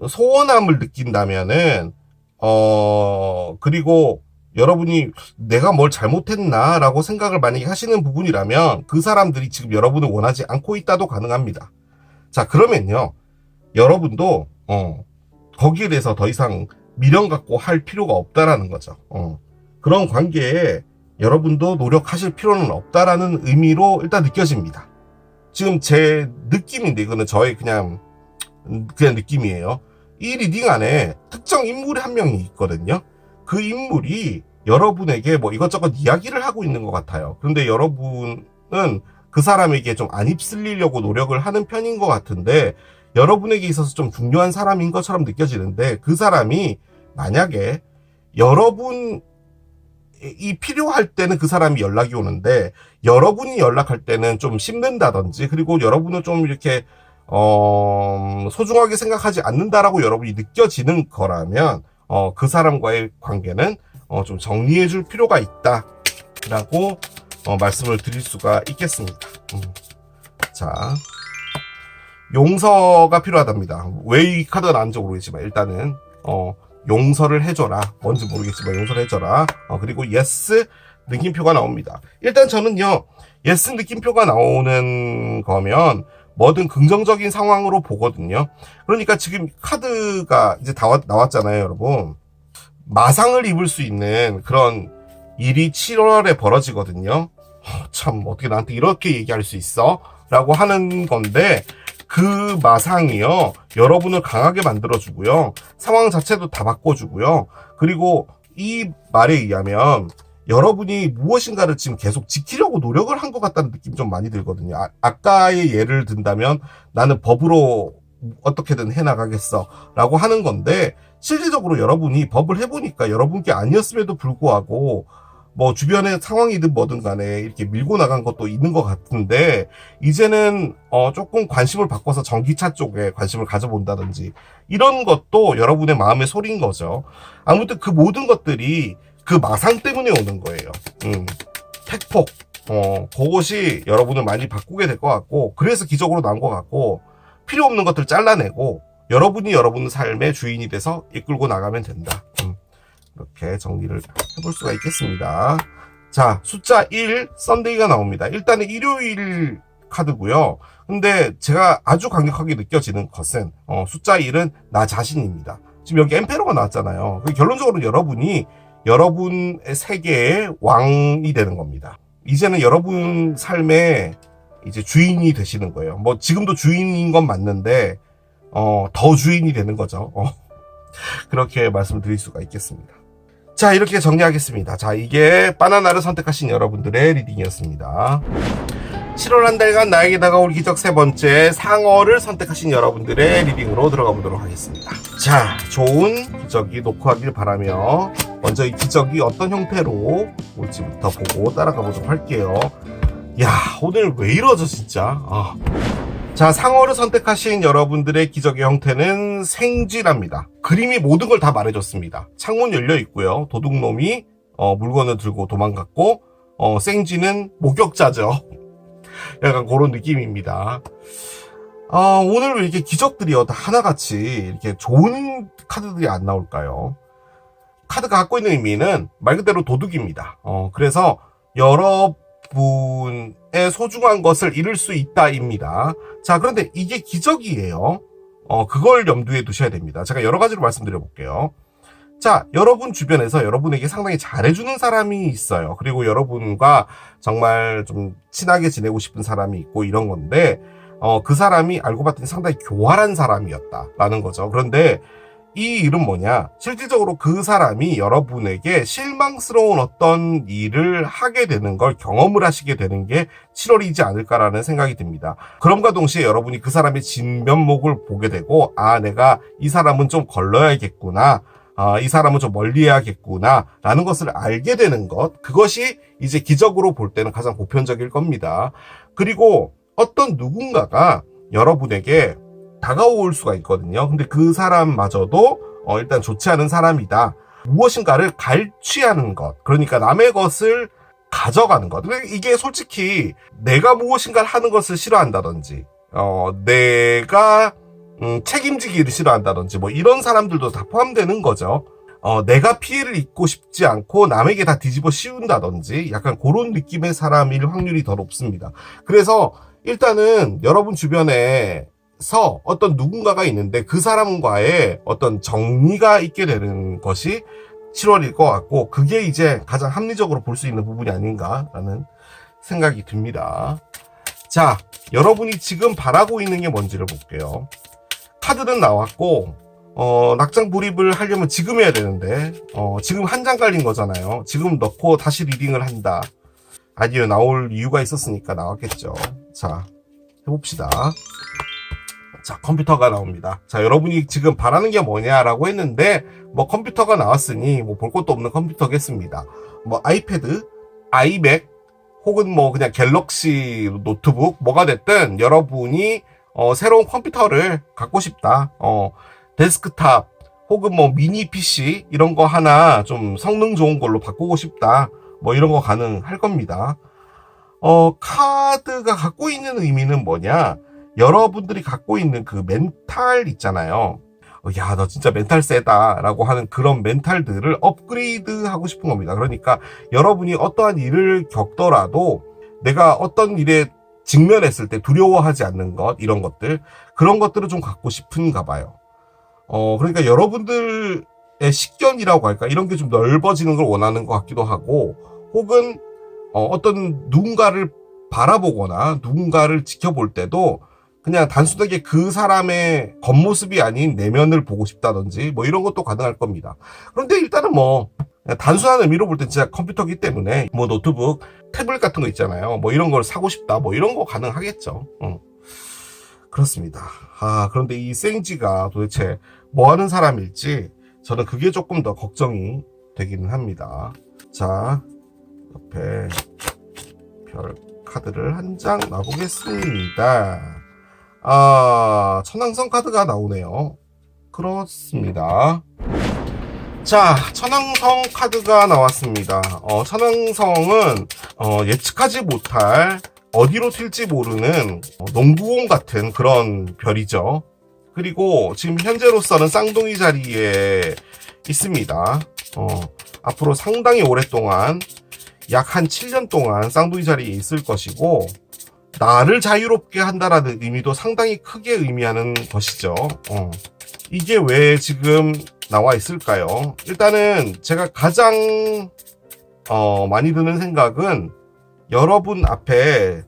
소원함을 느낀다면은 그리고 여러분이 내가 뭘 잘못했나 라고 생각을 만약에 하시는 부분이라면 그 사람들이 지금 여러분을 원하지 않고 있다도 가능합니다. 자, 그러면요, 여러분도 거기에 대해서 더 이상 미련 갖고 할 필요가 없다라는 거죠. 그런 관계에 여러분도 노력하실 필요는 없다라는 의미로 일단 느껴집니다. 지금 제 느낌인데, 이거는 저의 그냥 느낌이에요. 이 리딩 안에 특정 인물이 한 명이 있거든요. 그 인물이 여러분에게 뭐 이것저것 이야기를 하고 있는 것 같아요. 그런데 여러분은 그 사람에게 좀 안 휩쓸리려고 노력을 하는 편인 것 같은데, 여러분에게 있어서 좀 중요한 사람인 것처럼 느껴지는데, 그 사람이 만약에 여러분이 필요할 때는 그 사람이 연락이 오는데, 여러분이 연락할 때는 좀 씹는다든지, 그리고 여러분은 좀 이렇게 소중하게 생각하지 않는다라고 여러분이 느껴지는 거라면 그 사람과의 관계는 좀 정리해 줄 필요가 있다라고 말씀을 드릴 수가 있겠습니다. 자, 용서가 필요하답니다. 왜 이 카드가 나왔는지 모르겠지만 일단은 용서를 해줘라. 뭔지 모르겠지만 용서를 해줘라. 그리고 예스 느낌표가 나옵니다. 일단 저는요, 예스 느낌표가 나오는 거면 뭐든 긍정적인 상황으로 보거든요. 그러니까 지금 카드가 이제 다 나왔잖아요, 여러분. 마상을 입을 수 있는 그런 일이 7월에 벌어지거든요. 참, 어떻게 나한테 이렇게 얘기할 수 있어? 라고 하는 건데, 그 마상이요, 여러분을 강하게 만들어주고요, 상황 자체도 다 바꿔주고요, 그리고 이 말에 의하면 여러분이 무엇인가를 지금 계속 지키려고 노력을 한 것 같다는 느낌이 좀 많이 들거든요. 아까의 예를 든다면 나는 법으로 어떻게든 해나가겠어 라고 하는 건데, 실질적으로 여러분이 법을 해보니까 여러분께 아니었음에도 불구하고 뭐 주변의 상황이든 뭐든 간에 이렇게 밀고 나간 것도 있는 것 같은데, 이제는 조금 관심을 바꿔서 전기차 쪽에 관심을 가져본다든지 이런 것도 여러분의 마음의 소리인 거죠. 아무튼 그 모든 것들이 그 마상 때문에 오는 거예요. 택폭. 그것이 여러분을 많이 바꾸게 될 것 같고, 그래서 기적으로 나온 것 같고, 필요 없는 것들 잘라내고 여러분이 여러분의 삶의 주인이 돼서 이끌고 나가면 된다. 이렇게 정리를 해볼 수가 있겠습니다. 자, 숫자 1, 썬데이가 나옵니다. 일단은 일요일 카드고요. 근데 제가 아주 강력하게 느껴지는 것은 숫자 1은 나 자신입니다. 지금 여기 엠페러가 나왔잖아요. 결론적으로 여러분이 여러분의 세계의 왕이 되는 겁니다. 이제는 여러분 삶의 이제 주인이 되시는 거예요. 뭐 지금도 주인인 건 맞는데 더 주인이 되는 거죠. 그렇게 말씀드릴 수가 있겠습니다. 자, 이렇게 정리하겠습니다. 자, 이게 바나나를 선택하신 여러분들의 리딩이었습니다. 7월 한 달간 나에게 다가올 기적 세 번째, 상어를 선택하신 여러분들의 리딩으로 들어가 보도록 하겠습니다. 자, 좋은 기적이 녹화하길 바라며 먼저 이 기적이 어떤 형태로 올지부터 보고 따라가 보도록 할게요. 야, 오늘 왜 이러죠 진짜. 자, 상어를 선택하신 여러분들의 기적의 형태는 생쥐랍니다. 그림이 모든 걸 다 말해줬습니다. 창문 열려 있고요. 도둑놈이 물건을 들고 도망갔고, 생쥐는 목격자죠. 약간 그런 느낌입니다. 오늘 왜 이렇게 기적들이요, 다 하나같이 이렇게 좋은 카드들이 안 나올까요? 카드가 갖고 있는 의미는 말 그대로 도둑입니다. 그래서 여러분의 소중한 것을 잃을 수 있다입니다. 자, 그런데 이게 기적이에요. 그걸 염두에 두셔야 됩니다. 제가 여러 가지로 말씀드려 볼게요. 자, 여러분 주변에서 여러분에게 상당히 잘해주는 사람이 있어요. 그리고 여러분과 정말 좀 친하게 지내고 싶은 사람이 있고 이런 건데, 그 사람이 알고 봤더니 상당히 교활한 사람이었다라는 거죠. 그런데 이 일은 뭐냐? 실질적으로 그 사람이 여러분에게 실망스러운 어떤 일을 하게 되는 걸 경험을 하시게 되는 게 7월이지 않을까라는 생각이 듭니다. 그럼과 동시에 여러분이 그 사람의 진면목을 보게 되고, 아, 내가 이 사람은 좀 걸러야겠구나. 이 사람은 좀 멀리 해야겠구나. 라는 것을 알게 되는 것. 그것이 이제 기적으로 볼 때는 가장 보편적일 겁니다. 그리고 어떤 누군가가 여러분에게 다가올 수가 있거든요. 근데 그 사람마저도 일단 좋지 않은 사람이다. 무엇인가를 갈취하는 것. 그러니까 남의 것을 가져가는 것. 이게 솔직히 내가 무엇인가를 하는 것을 싫어한다든지, 내가 책임지기를 싫어한다든지, 뭐 이런 사람들도 다 포함되는 거죠. 내가 피해를 입고 싶지 않고 남에게 다 뒤집어 씌운다든지 약간 그런 느낌의 사람일 확률이 더 높습니다. 그래서 일단은 여러분 주변에서 어떤 누군가가 있는데 그 사람과의 어떤 정리가 있게 되는 것이 7월일 것 같고, 그게 이제 가장 합리적으로 볼 수 있는 부분이 아닌가라는 생각이 듭니다. 자, 여러분이 지금 바라고 있는 게 뭔지를 볼게요. 카드는 나왔고, 낙장 불입을 하려면 지금 해야 되는데, 지금 한 장 깔린 거잖아요. 지금 넣고 다시 리딩을 한다. 아니요, 나올 이유가 있었으니까 나왔겠죠. 자, 해봅시다. 자, 컴퓨터가 나옵니다. 자, 여러분이 지금 바라는 게 뭐냐라고 했는데, 뭐 컴퓨터가 나왔으니 뭐 볼 것도 없는 컴퓨터겠습니다. 뭐 아이패드, 아이맥, 혹은 뭐 그냥 갤럭시 노트북, 뭐가 됐든 여러분이 새로운 컴퓨터를 갖고 싶다. 데스크탑, 혹은 뭐 미니 PC 이런 거 하나 좀 성능 좋은 걸로 바꾸고 싶다. 뭐 이런 거 가능할 겁니다. 카드가 갖고 있는 의미는 뭐냐? 여러분들이 갖고 있는 그 멘탈 있잖아요. 야, 너 진짜 멘탈 세다 라고 하는 그런 멘탈들을 업그레이드 하고 싶은 겁니다. 그러니까 여러분이 어떠한 일을 겪더라도 내가 어떤 일에 직면했을 때 두려워하지 않는 것, 이런 것들, 그런 것들을 좀 갖고 싶은가 봐요. 그러니까 여러분들의 식견이라고 할까? 이런 게 좀 넓어지는 걸 원하는 것 같기도 하고, 혹은 어떤 누군가를 바라보거나 누군가를 지켜볼 때도 그냥 단순하게 그 사람의 겉모습이 아닌 내면을 보고 싶다든지 뭐 이런 것도 가능할 겁니다. 그런데 일단은 뭐 단순한 의미로 볼 땐 진짜 컴퓨터기 때문에 뭐 노트북, 태블릿 같은 거 있잖아요. 뭐 이런 걸 사고 싶다. 뭐 이런 거 가능하겠죠. 그렇습니다. 그런데 이 생쥐가 도대체 뭐 하는 사람일지 저는 그게 조금 더 걱정이 되기는 합니다. 자, 옆에 별 카드를 한 장 놔보겠습니다. 천왕성 카드가 나오네요. 그렇습니다. 자, 천왕성 카드가 나왔습니다. 천왕성은 예측하지 못할, 어디로 튈지 모르는 농구공 같은 그런 별이죠. 그리고 지금 현재로서는 쌍둥이 자리에 있습니다. 앞으로 상당히 오랫동안, 약 한 7년 동안 쌍둥이 자리에 있을 것이고, 나를 자유롭게 한다라는 의미도 상당히 크게 의미하는 것이죠. 이게 왜 지금 나와 있을까요? 일단은 제가 가장 많이 드는 생각은 여러분 앞에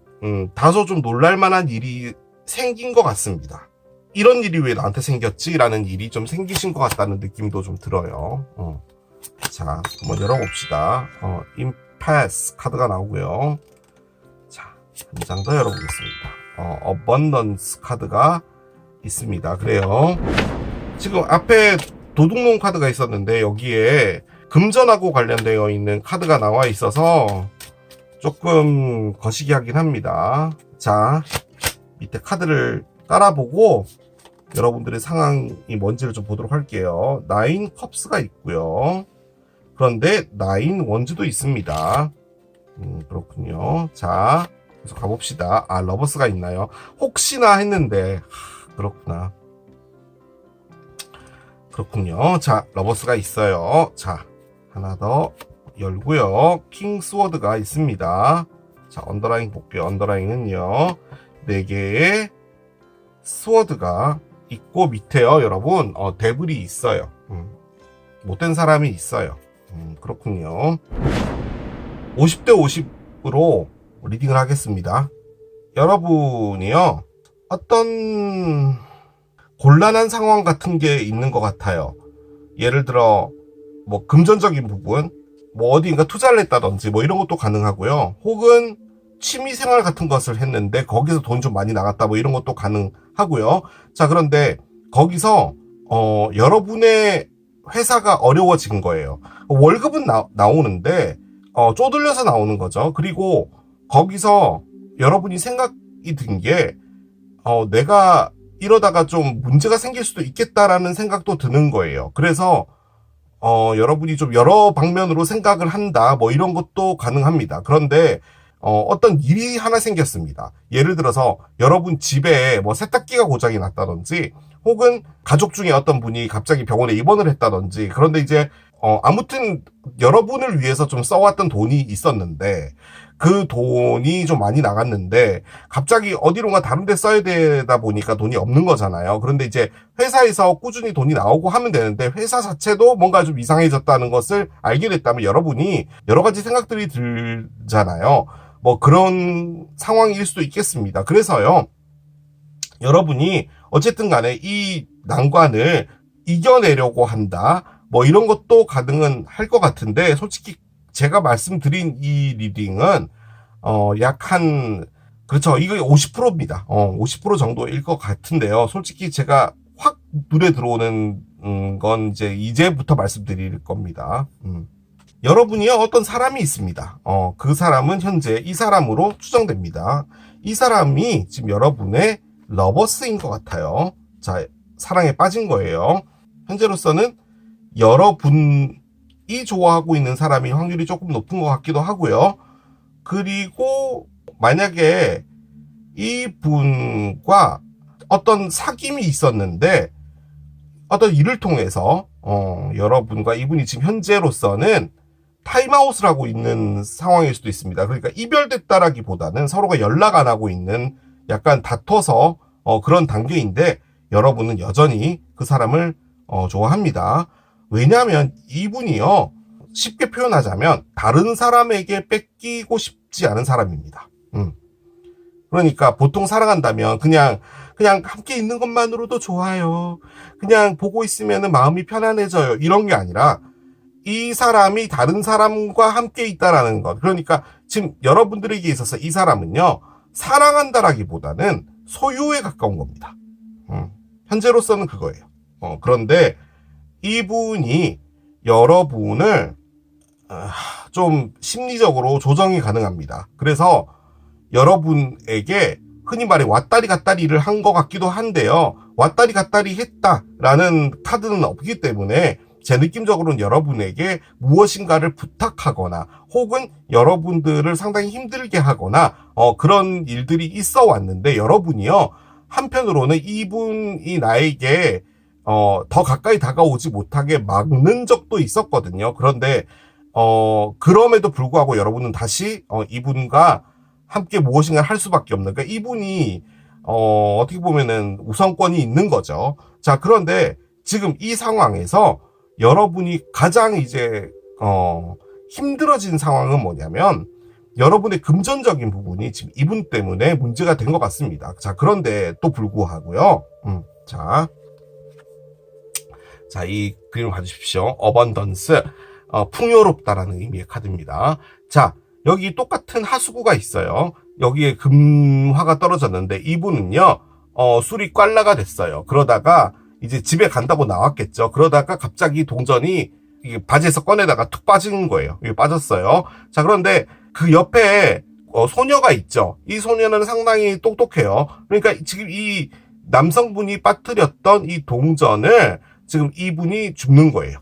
다소 좀 놀랄만한 일이 생긴 것 같습니다. 이런 일이 왜 나한테 생겼지? 라는 일이 좀 생기신 것 같다는 느낌도 좀 들어요. 자, 한번 열어봅시다. 임패스 카드가 나오고요. 한 장 더 열어보겠습니다. 어번던스 카드가 있습니다. 그래요. 지금 앞에 도둑놈 카드가 있었는데 여기에 금전하고 관련되어 있는 카드가 나와 있어서 조금 거시기 하긴 합니다. 자, 밑에 카드를 깔아보고 여러분들의 상황이 뭔지를 좀 보도록 할게요. 9 컵스가 있고요. 그런데 9 원즈도 있습니다. 그렇군요. 자, 계속 가봅시다. 아, 러버스가 있나요? 혹시나 했는데, 그렇구나. 그렇군요. 자, 러버스가 있어요. 자, 하나 더 열고요. 킹 스워드가 있습니다. 자, 언더라인 볼게요. 언더라인은요, 4개의 스워드가 있고, 밑에요, 여러분, 데블이 있어요. 못된 사람이 있어요. 그렇군요. 50대 50으로 리딩을 하겠습니다. 여러분이요, 어떤 곤란한 상황 같은 게 있는 것 같아요. 예를 들어 뭐 금전적인 부분, 뭐 어디인가 투자를 했다든지 뭐 이런 것도 가능하고요. 혹은 취미생활 같은 것을 했는데 거기서 돈 좀 많이 나갔다 뭐 이런 것도 가능하고요. 자, 그런데 거기서 여러분의 회사가 어려워진 거예요. 월급은 나오는데 쪼들려서 나오는 거죠. 그리고 거기서 여러분이 생각이 든 게 내가 이러다가 좀 문제가 생길 수도 있겠다라는 생각도 드는 거예요. 그래서 여러분이 좀 여러 방면으로 생각을 한다 뭐 이런 것도 가능합니다. 그런데 어떤 일이 하나 생겼습니다. 예를 들어서 여러분 집에 뭐 세탁기가 고장이 났다든지 혹은 가족 중에 어떤 분이 갑자기 병원에 입원을 했다든지, 그런데 이제 아무튼 여러분을 위해서 좀 써왔던 돈이 있었는데 그 돈이 좀 많이 나갔는데 갑자기 어디론가 다른 데 써야 되다 보니까 돈이 없는 거잖아요. 그런데 이제 회사에서 꾸준히 돈이 나오고 하면 되는데 회사 자체도 뭔가 좀 이상해졌다는 것을 알게 됐다면 여러분이 여러 가지 생각들이 들잖아요. 뭐 그런 상황일 수도 있겠습니다. 그래서요, 여러분이 어쨌든 간에 이 난관을 이겨내려고 한다, 뭐 이런 것도 가능은 할 것 같은데, 솔직히 제가 말씀드린 이 리딩은 약 한, 그렇죠, 이거 50%입니다. 50% 정도일 것 같은데요. 솔직히 제가 확 눈에 들어오는 건 이제부터 말씀드릴 겁니다. 여러분이요, 어떤 사람이 있습니다. 그 사람은 현재 이 사람으로 추정됩니다. 이 사람이 지금 여러분의 러버스인 것 같아요. 자, 사랑에 빠진 거예요. 현재로서는 여러분이 좋아하고 있는 사람이 확률이 조금 높은 것 같기도 하고요. 그리고 만약에 이 분과 어떤 사귐이 있었는데 어떤 일을 통해서 여러분과 이분이 지금 현재로서는 타임아웃을 하고 있는 상황일 수도 있습니다. 그러니까 이별됐다라기보다는 서로가 연락 안 하고 있는, 약간 다퉈서 그런 단계인데 여러분은 여전히 그 사람을 좋아합니다. 왜냐하면 이분이요, 쉽게 표현하자면 다른 사람에게 뺏기고 싶지 않은 사람입니다. 그러니까 보통 사랑한다면 그냥 함께 있는 것만으로도 좋아요, 그냥 보고 있으면 마음이 편안해져요, 이런 게 아니라 이 사람이 다른 사람과 함께 있다라는 것. 그러니까 지금 여러분들에게 있어서 이 사람은요, 사랑한다라기보다는 소유에 가까운 겁니다. 현재로서는 그거예요. 그런데 이분이 여러분을 좀 심리적으로 조정이 가능합니다. 그래서 여러분에게 흔히 말해 왔다리 갔다리를 한 것 같기도 한데요, 왔다리 갔다리 했다라는 카드는 없기 때문에 제 느낌적으로는 여러분에게 무엇인가를 부탁하거나 혹은 여러분들을 상당히 힘들게 하거나 그런 일들이 있어 왔는데, 여러분이요, 한편으로는 이분이 나에게 더 가까이 다가오지 못하게 막는 적도 있었거든요. 그런데 그럼에도 불구하고 여러분은 다시 이분과 함께 무엇인가 할 수밖에 없는, 그러니까 이분이 어떻게 보면은 우선권이 있는 거죠. 자, 그런데 지금 이 상황에서 여러분이 가장 힘들어진 상황은 뭐냐면, 여러분의 금전적인 부분이 지금 이분 때문에 문제가 된 것 같습니다. 자, 그런데 또 불구하고요. 자, 이 그림을 봐주십시오. 어번던스, 풍요롭다라는 의미의 카드입니다. 자, 여기 똑같은 하수구가 있어요. 여기에 금화가 떨어졌는데 이분은요, 술이 꽐라가 됐어요. 그러다가 이제 집에 간다고 나왔겠죠. 그러다가 갑자기 동전이 바지에서 꺼내다가 툭 빠진 거예요. 이게 빠졌어요. 자, 그런데 그 옆에 소녀가 있죠. 이 소녀는 상당히 똑똑해요. 그러니까 지금 이 남성분이 빠뜨렸던 이 동전을 지금 이분이 줍는 거예요.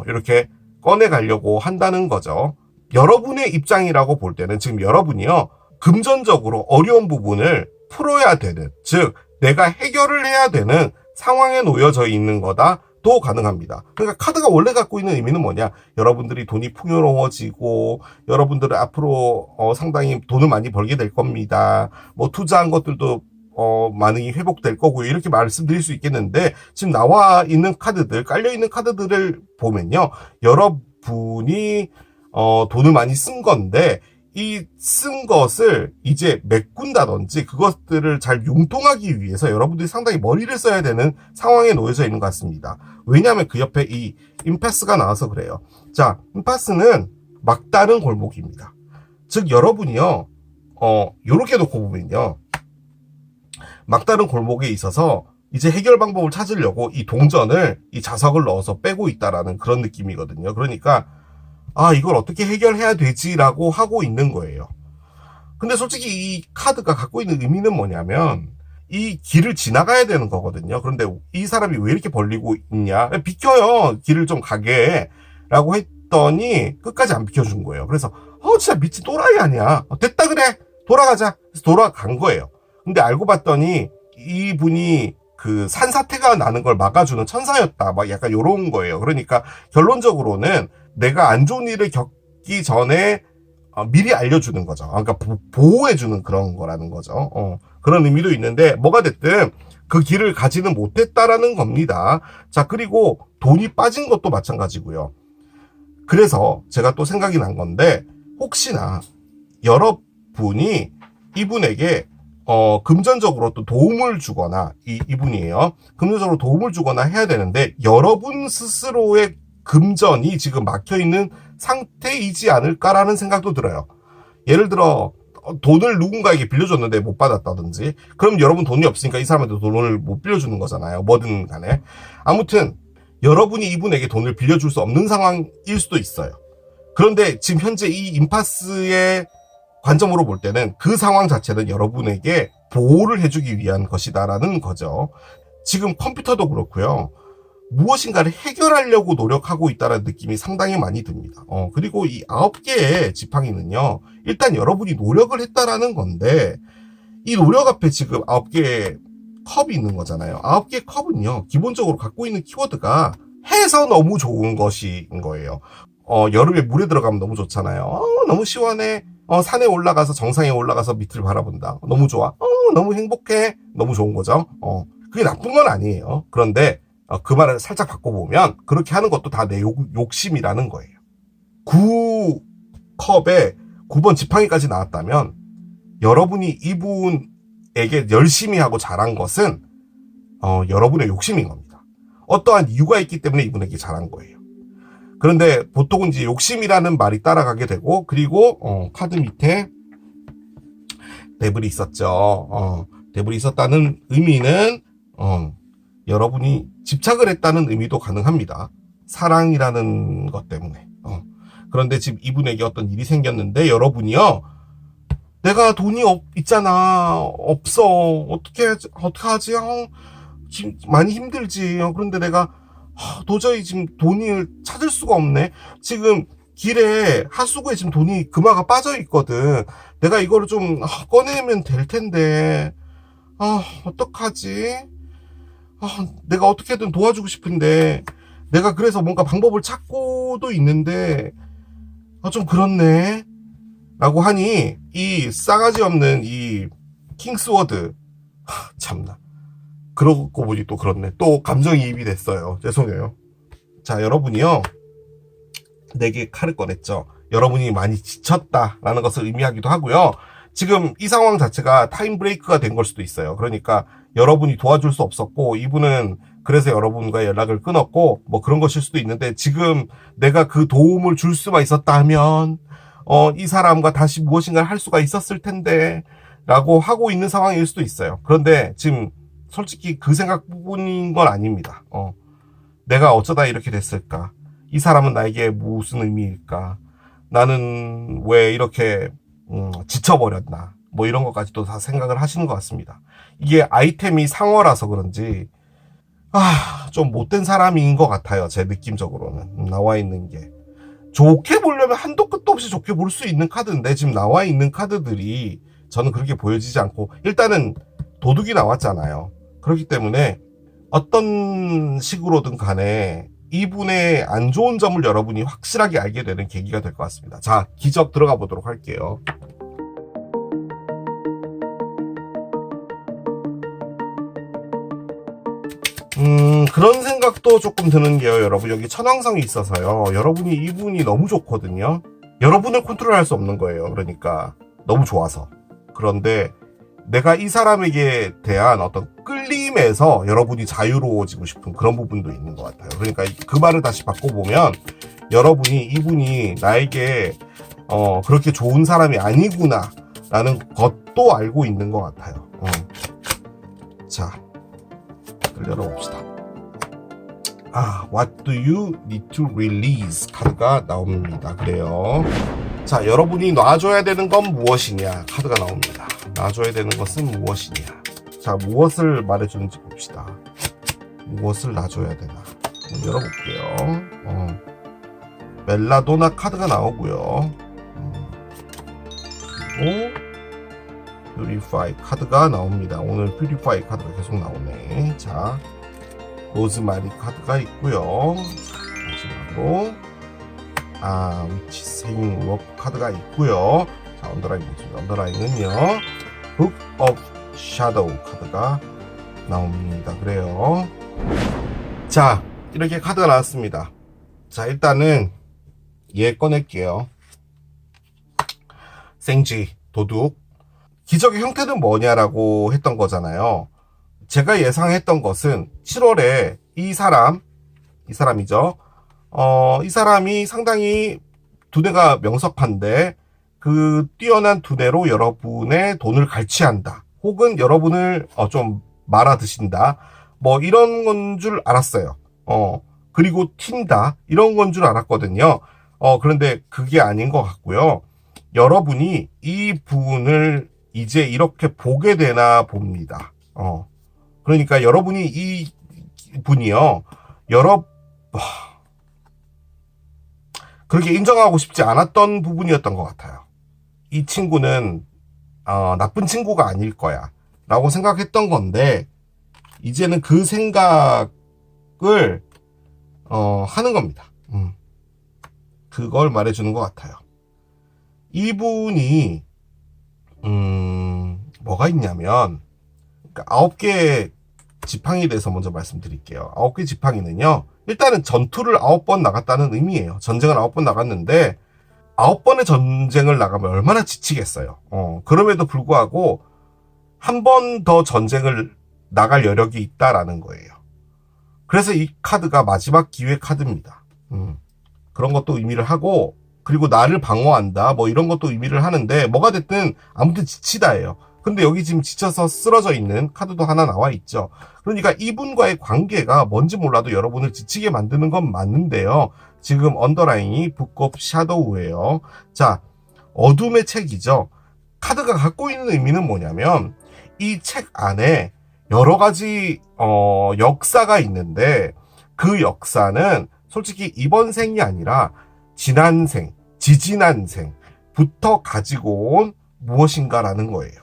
이렇게 꺼내가려고 한다는 거죠. 여러분의 입장이라고 볼 때는 지금 여러분이요, 금전적으로 어려운 부분을 풀어야 되는, 즉 내가 해결을 해야 되는 상황에 놓여져 있는 거다도 가능합니다. 그러니까 카드가 원래 갖고 있는 의미는 뭐냐, 여러분들이 돈이 풍요로워지고 여러분들은 앞으로 상당히 돈을 많이 벌게 될 겁니다. 뭐 투자한 것들도 많이 회복될 거고요. 이렇게 말씀드릴 수 있겠는데, 지금 나와 있는 카드들, 깔려 있는 카드들을 보면요, 여러분이 돈을 많이 쓴 건데, 이 쓴 것을 이제 메꾼다든지 그것들을 잘 융통하기 위해서 여러분들이 상당히 머리를 써야 되는 상황에 놓여져 있는 것 같습니다. 왜냐하면 그 옆에 이 임파스가 나와서 그래요. 자, 임파스는 막다른 골목입니다. 즉 여러분이요, 요렇게 놓고 보면요, 막다른 골목에 있어서 이제 해결 방법을 찾으려고 이 동전을, 이 자석을 넣어서 빼고 있다라는 그런 느낌이거든요. 그러니까 이걸 어떻게 해결해야 되지라고 하고 있는 거예요. 근데 솔직히 이 카드가 갖고 있는 의미는 뭐냐면, 이 길을 지나가야 되는 거거든요. 그런데 이 사람이 왜 이렇게 벌리고 있냐, 비켜요, 길을 좀 가게 라고 했더니 끝까지 안 비켜준 거예요. 그래서 진짜 미친 또라이 아니야, 됐다 그래, 돌아가자. 그래서 돌아간 거예요. 근데 알고 봤더니 이분이 그 산사태가 나는 걸 막아주는 천사였다, 막 약간 요런 거예요. 그러니까 결론적으로는 내가 안 좋은 일을 겪기 전에 미리 알려주는 거죠. 그러니까 보호해주는 그런 거라는 거죠. 그런 의미도 있는데, 뭐가 됐든 그 길을 가지는 못했다라는 겁니다. 자, 그리고 돈이 빠진 것도 마찬가지고요. 그래서 제가 또 생각이 난 건데, 혹시나 여러분이 이분에게 금전적으로 또 도움을 주거나, 이분이에요, 금전적으로 도움을 주거나 해야 되는데, 여러분 스스로의 금전이 지금 막혀있는 상태이지 않을까라는 생각도 들어요. 예를 들어 돈을 누군가에게 빌려줬는데 못 받았다든지, 그럼 여러분 돈이 없으니까 이 사람한테 돈을 못 빌려주는 거잖아요. 뭐든 간에. 아무튼 여러분이 이분에게 돈을 빌려줄 수 없는 상황일 수도 있어요. 그런데 지금 현재 이 임파스의 관점으로 볼 때는 그 상황 자체는 여러분에게 보호를 해주기 위한 것이다라는 거죠. 지금 컴퓨터도 그렇고요, 무엇인가를 해결하려고 노력하고 있다는 느낌이 상당히 많이 듭니다. 그리고 이 9개의 지팡이는요, 일단 여러분이 노력을 했다라는 건데, 이 노력 앞에 지금 9개의 컵이 있는 거잖아요. 9개의 컵은요, 기본적으로 갖고 있는 키워드가 해서 너무 좋은 것인 거예요. 여름에 물에 들어가면 너무 좋잖아요. 너무 시원해. 산에 올라가서, 정상에 올라가서 밑을 바라본다. 너무 좋아. 너무 행복해. 너무 좋은 거죠. 그게 나쁜 건 아니에요. 그런데 그 말을 살짝 바꿔보면, 그렇게 하는 것도 다 내 욕심이라는 거예요. 9컵에 9번 지팡이까지 나왔다면, 여러분이 이분에게 열심히 하고 잘한 것은 여러분의 욕심인 겁니다. 어떠한 이유가 있기 때문에 이분에게 잘한 거예요. 그런데 보통은 이제 욕심이라는 말이 따라가게 되고, 그리고 카드 밑에 데블이 있었죠. 데블이 있었다는 의미는 여러분이 집착을 했다는 의미도 가능합니다. 사랑이라는 것 때문에. 그런데 지금 이분에게 어떤 일이 생겼는데, 여러분이요, 내가 돈이 있잖아, 없어, 어떻게 하지, 지금 많이 힘들지. 그런데 내가 도저히 지금 돈을 찾을 수가 없네. 지금 길에 하수구에 지금 돈이 금화가 빠져 있거든. 내가 이거를 좀 꺼내면 될 텐데, 어떡하지? 내가 어떻게든 도와주고 싶은데, 내가 그래서 뭔가 방법을 찾고도 있는데, 좀 그렇네 라고 하니, 이 싸가지 없는 이 킹스워드, 참나, 그러고 보니 또 그렇네. 또 감정이입이 됐어요. 죄송해요. 자, 여러분이요, 내게 칼을 꺼냈죠. 여러분이 많이 지쳤다라는 것을 의미하기도 하고요. 지금 이 상황 자체가 타임 브레이크가 된 걸 수도 있어요. 그러니까 여러분이 도와줄 수 없었고, 이분은 그래서 여러분과 연락을 끊었고, 뭐 그런 것일 수도 있는데, 지금 내가 그 도움을 줄 수만 있었다면 이 사람과 다시 무엇인가를 할 수가 있었을 텐데 라고 하고 있는 상황일 수도 있어요. 그런데 지금 솔직히 그 생각뿐인 건 아닙니다. 내가 어쩌다 이렇게 됐을까? 이 사람은 나에게 무슨 의미일까? 나는 왜 이렇게 지쳐버렸나 뭐 이런 것까지도 다 생각을 하시는 것 같습니다. 이게 아이템이 상어라서 그런지 좀 못된 사람인 것 같아요. 제 느낌적으로는 나와 있는 게 좋게 보려면 한도 끝도 없이 좋게 볼 수 있는 카드인데 지금 나와 있는 카드들이 저는 그렇게 보여지지 않고 일단은 도둑이 나왔잖아요. 그렇기 때문에 어떤 식으로든 간에 이분의 안 좋은 점을 여러분이 확실하게 알게 되는 계기가 될 것 같습니다. 자, 기적 들어가 보도록 할게요. 그런 생각도 조금 드는 게요. 여러분 여기 천왕성이 있어서요. 여러분이 이분이 너무 좋거든요. 여러분을 컨트롤할 수 없는 거예요. 그러니까 너무 좋아서. 그런데 내가 이 사람에게 대한 어떤 끌림에서 여러분이 자유로워지고 싶은 그런 부분도 있는 것 같아요. 그러니까 그 말을 다시 바꿔보면 여러분이 이분이 나에게 그렇게 좋은 사람이 아니구나 라는 것도 알고 있는 것 같아요. 자, 열어봅시다. What do you need to release? 카드가 나옵니다. 그래요. 자, 여러분이 놔줘야 되는 건 무엇이냐? 카드가 나옵니다. 놔줘야 되는 것은 무엇이냐? 자, 무엇을 말해주는지 봅시다. 무엇을 놔줘야 되나? 열어볼게요. 멜라도나 카드가 나오고요. 그리고 퓨리파이 카드가 나옵니다. 오늘 퓨리파이 카드가 계속 나오네. 자, 로즈마리 카드가 있고요. 자, 마지막으로 위치 세잉 록 카드가 있고요. 자, 언더라인 보죠. 언더라인은요, 북 오브 샤도우 카드가 나옵니다. 그래요. 자, 이렇게 카드가 나왔습니다. 자, 일단은 얘 꺼낼게요. 생쥐 도둑. 기적의 형태는 뭐냐라고 했던 거잖아요. 제가 예상했던 것은 7월에 이 사람이죠. 이 사람이 상당히 두뇌가 명석한데 그 뛰어난 두뇌로 여러분의 돈을 갈취한다. 혹은 여러분을 좀 말아 드신다. 뭐 이런 건 줄 알았어요. 그리고 튄다. 이런 건 줄 알았거든요. 그런데 그게 아닌 것 같고요. 여러분이 이 분을 이제 이렇게 보게 되나 봅니다. 그러니까 여러분이 이 분이요, 그렇게 인정하고 싶지 않았던 부분이었던 것 같아요. 이 친구는 나쁜 친구가 아닐 거야 라고 생각했던 건데 이제는 그 생각을 하는 겁니다. 그걸 말해주는 것 같아요. 이분이 뭐가 있냐면, 그러니까 9개 지팡이에 대해서 먼저 말씀드릴게요. 9개 지팡이는요, 일단은 전투를 9번 나갔다는 의미예요. 전쟁을 9번 나갔는데 9번의 전쟁을 나가면 얼마나 지치겠어요. 그럼에도 불구하고 한 번 더 전쟁을 나갈 여력이 있다라는 거예요. 그래서 이 카드가 마지막 기회 카드입니다. 그런 것도 의미를 하고, 그리고 나를 방어한다 뭐 이런 것도 의미를 하는데, 뭐가 됐든 아무튼 지치다예요. 근데 여기 지금 지쳐서 쓰러져 있는 카드도 하나 나와 있죠. 그러니까 이분과의 관계가 뭔지 몰라도 여러분을 지치게 만드는 건 맞는데요. 지금 언더라인이 북 오브 샤도우예요. 자, 어둠의 책이죠. 카드가 갖고 있는 의미는 뭐냐면 이 책 안에 여러 가지 역사가 있는데, 그 역사는 솔직히 이번 생이 아니라 지난 생, 지지난 생부터 가지고 온 무엇인가라는 거예요.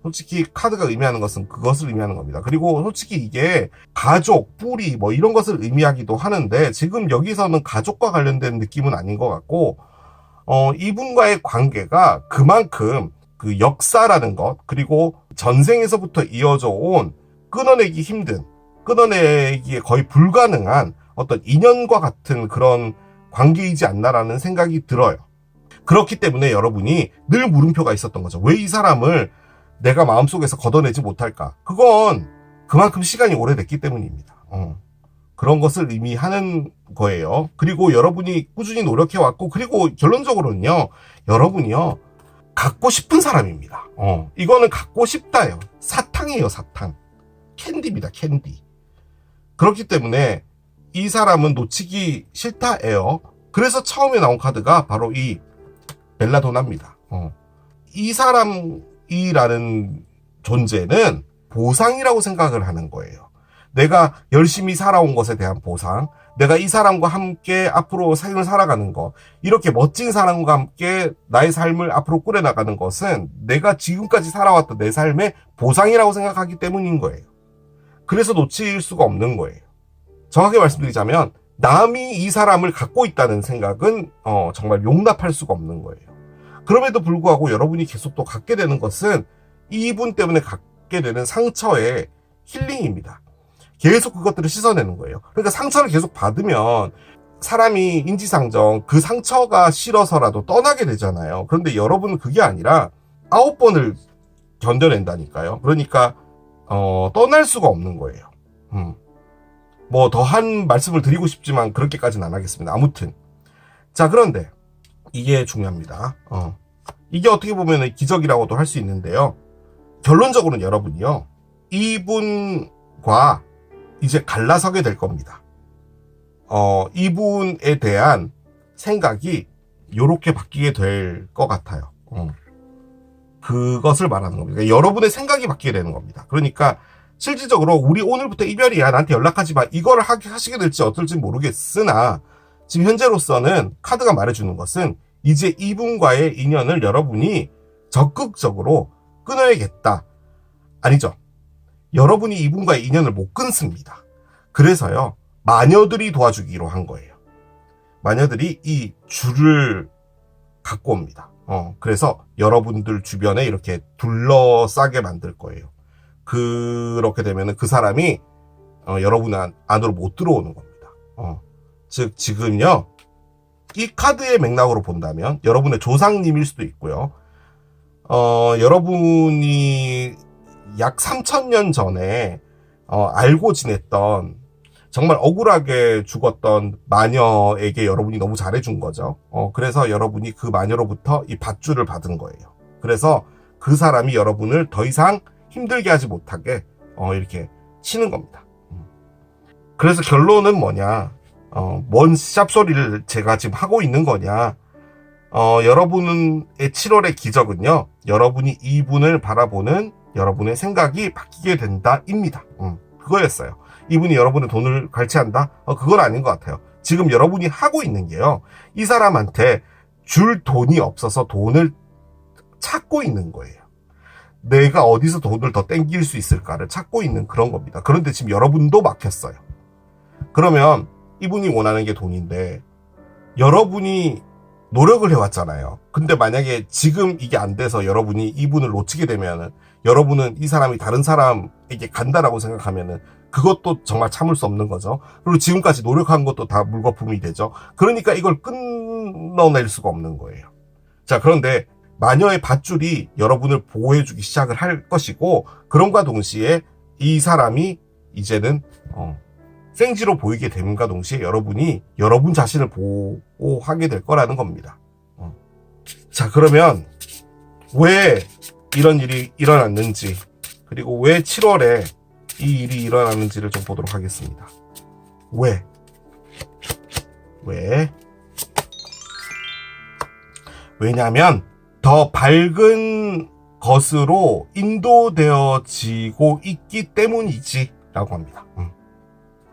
솔직히 카드가 의미하는 것은 그것을 의미하는 겁니다. 그리고 솔직히 이게 가족, 뿌리 뭐 이런 것을 의미하기도 하는데, 지금 여기서는 가족과 관련된 느낌은 아닌 것 같고, 이분과의 관계가 그만큼 그 역사라는 것, 그리고 전생에서부터 이어져 온 끊어내기 힘든, 끊어내기에 거의 불가능한 어떤 인연과 같은 그런 관계이지 않나라는 생각이 들어요. 그렇기 때문에 여러분이 늘 물음표가 있었던 거죠. 왜 이 사람을 내가 마음속에서 걷어내지 못할까? 그건 그만큼 시간이 오래됐기 때문입니다. 그런 것을 의미하는 거예요. 그리고 여러분이 꾸준히 노력해왔고, 그리고 결론적으로는요, 여러분이요, 갖고 싶은 사람입니다. 이거는 갖고 싶다예요. 사탕이에요, 사탕. 캔디입니다, 캔디. 그렇기 때문에 이 사람은 놓치기 싫다예요. 그래서 처음에 나온 카드가 바로 이 벨라도나입니다. 이 사람이라는 존재는 보상이라고 생각을 하는 거예요. 내가 열심히 살아온 것에 대한 보상, 내가 이 사람과 함께 앞으로 삶을 살아가는 것, 이렇게 멋진 사람과 함께 나의 삶을 앞으로 꾸려나가는 것은 내가 지금까지 살아왔던 내 삶의 보상이라고 생각하기 때문인 거예요. 그래서 놓칠 수가 없는 거예요. 정확히 말씀드리자면 남이 이 사람을 갖고 있다는 생각은 정말 용납할 수가 없는 거예요. 그럼에도 불구하고 여러분이 계속 또 갖게 되는 것은 이분 때문에 갖게 되는 상처의 힐링입니다. 계속 그것들을 씻어내는 거예요. 그러니까 상처를 계속 받으면 사람이 인지상정 그 상처가 싫어서라도 떠나게 되잖아요. 그런데 여러분은 그게 아니라 9번을 견뎌낸다니까요. 그러니까 떠날 수가 없는 거예요. 뭐 더한 말씀을 드리고 싶지만 그렇게까지는 안 하겠습니다. 아무튼 자, 그런데 이게 중요합니다. 이게 어떻게 보면 기적이라고도 할 수 있는데요. 결론적으로는 여러분이요, 이분과 이제 갈라서게 될 겁니다. 이분에 대한 생각이 요렇게 바뀌게 될 것 같아요. 그것을 말하는 겁니다. 그러니까 여러분의 생각이 바뀌게 되는 겁니다. 그러니까 실질적으로 우리 오늘부터 이별이야, 나한테 연락하지 마, 이거를 하시게 될지 어떨지 모르겠으나 지금 현재로서는 카드가 말해주는 것은 이제 이분과의 인연을 여러분이 적극적으로 끊어야겠다. 아니죠. 여러분이 이분과의 인연을 못 끊습니다. 그래서요, 마녀들이 도와주기로 한 거예요. 마녀들이 이 줄을 갖고 옵니다. 그래서 여러분들 주변에 이렇게 둘러싸게 만들 거예요. 그렇게 되면은 그 사람이 여러분 안으로 못 들어오는 겁니다. 즉 지금요, 이 카드의 맥락으로 본다면 여러분의 조상님일 수도 있고요. 여러분이 약 3000년 전에 알고 지냈던 정말 억울하게 죽었던 마녀에게 여러분이 너무 잘해준 거죠. 그래서 여러분이 그 마녀로부터 이 밧줄을 받은 거예요. 그래서 그 사람이 여러분을 더 이상 힘들게 하지 못하게 이렇게 치는 겁니다. 그래서 결론은 뭐냐, 뭔 샵소리를 제가 지금 하고 있는 거냐, 여러분의 7월의 기적은요, 여러분이 이분을 바라보는 여러분의 생각이 바뀌게 된다입니다. 그거였어요. 이분이 여러분의 돈을 갈취한다? 그건 아닌 것 같아요. 지금 여러분이 하고 있는 게요, 이 사람한테 줄 돈이 없어서 돈을 찾고 있는 거예요. 내가 어디서 돈을 더 땡길 수 있을까를 찾고 있는 그런 겁니다. 그런데 지금 여러분도 막혔어요. 그러면 이분이 원하는 게 돈인데 여러분이 노력을 해왔잖아요. 근데 만약에 지금 이게 안 돼서 여러분이 이분을 놓치게 되면은, 여러분은 이 사람이 다른 사람에게 간다라고 생각하면은 그것도 정말 참을 수 없는 거죠. 그리고 지금까지 노력한 것도 다 물거품이 되죠. 그러니까 이걸 끊어낼 수가 없는 거예요. 자, 그런데 마녀의 밧줄이 여러분을 보호해주기 시작을 할 것이고, 그럼과 동시에 이 사람이 이제는 생지로 보이게 됨과 동시에 여러분이 여러분 자신을 보호하게 될 거라는 겁니다. 자, 그러면 왜 이런 일이 일어났는지, 그리고 왜 7월에 이 일이 일어났는지를 좀 보도록 하겠습니다. 왜? 왜냐면 더 밝은 것으로 인도되어지고 있기 때문이지 라고 합니다.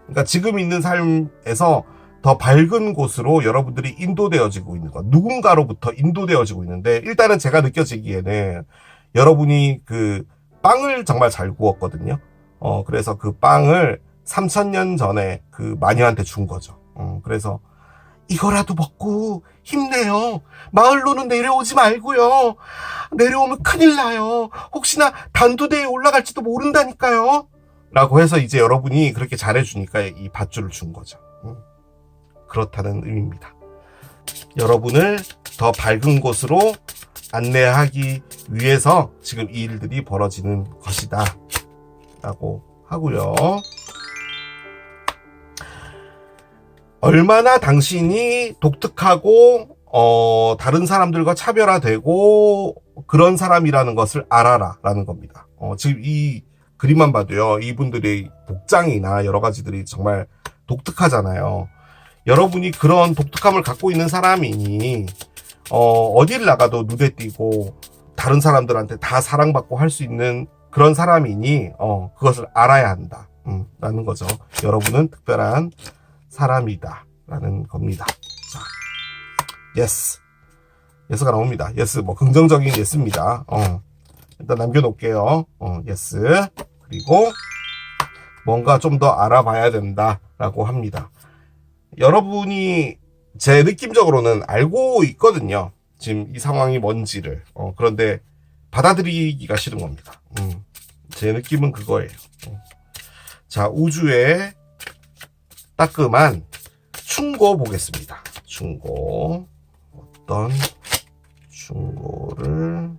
그러니까 지금 있는 삶에서 더 밝은 곳으로 여러분들이 인도되어지고 있는 것, 누군가로부터 인도되어지고 있는데, 일단은 제가 느껴지기에는 여러분이 그 빵을 정말 잘 구웠거든요. 그래서 그 빵을 3000년 전에 그 마녀한테 준 거죠. 그래서 이거라도 먹고 힘내요. 마을로는 내려오지 말고요. 내려오면 큰일 나요. 혹시나 단두대에 올라갈지도 모른다니까요. 라고 해서 이제 여러분이 그렇게 잘해주니까 이 밧줄을 준 거죠. 그렇다는 의미입니다. 여러분을 더 밝은 곳으로 안내하기 위해서 지금 이 일들이 벌어지는 것이다 라고 하고요. 얼마나 당신이 독특하고 다른 사람들과 차별화되고 그런 사람이라는 것을 알아라 라는 겁니다. 지금 이 그림만 봐도요, 이분들의 복장이나 여러 가지들이 정말 독특하잖아요. 여러분이 그런 독특함을 갖고 있는 사람이니 어디를 나가도 눈에 띄고 다른 사람들한테 다 사랑받고 할 수 있는 그런 사람이니 그것을 알아야 한다 라는 거죠. 여러분은 특별한 사람이다 라는 겁니다. 자, 예스. 예스가 나옵니다. 예스, 뭐 긍정적인 예스입니다. 일단 남겨놓을게요. 예스. 그리고 뭔가 좀 더 알아봐야 된다라고 합니다. 여러분이 제 느낌적으로는 알고 있거든요. 지금 이 상황이 뭔지를. 그런데 받아들이기가 싫은 겁니다. 제 느낌은 그거예요. 자, 우주의 따끔한 충고 보겠습니다. 충고. 어떤 충고를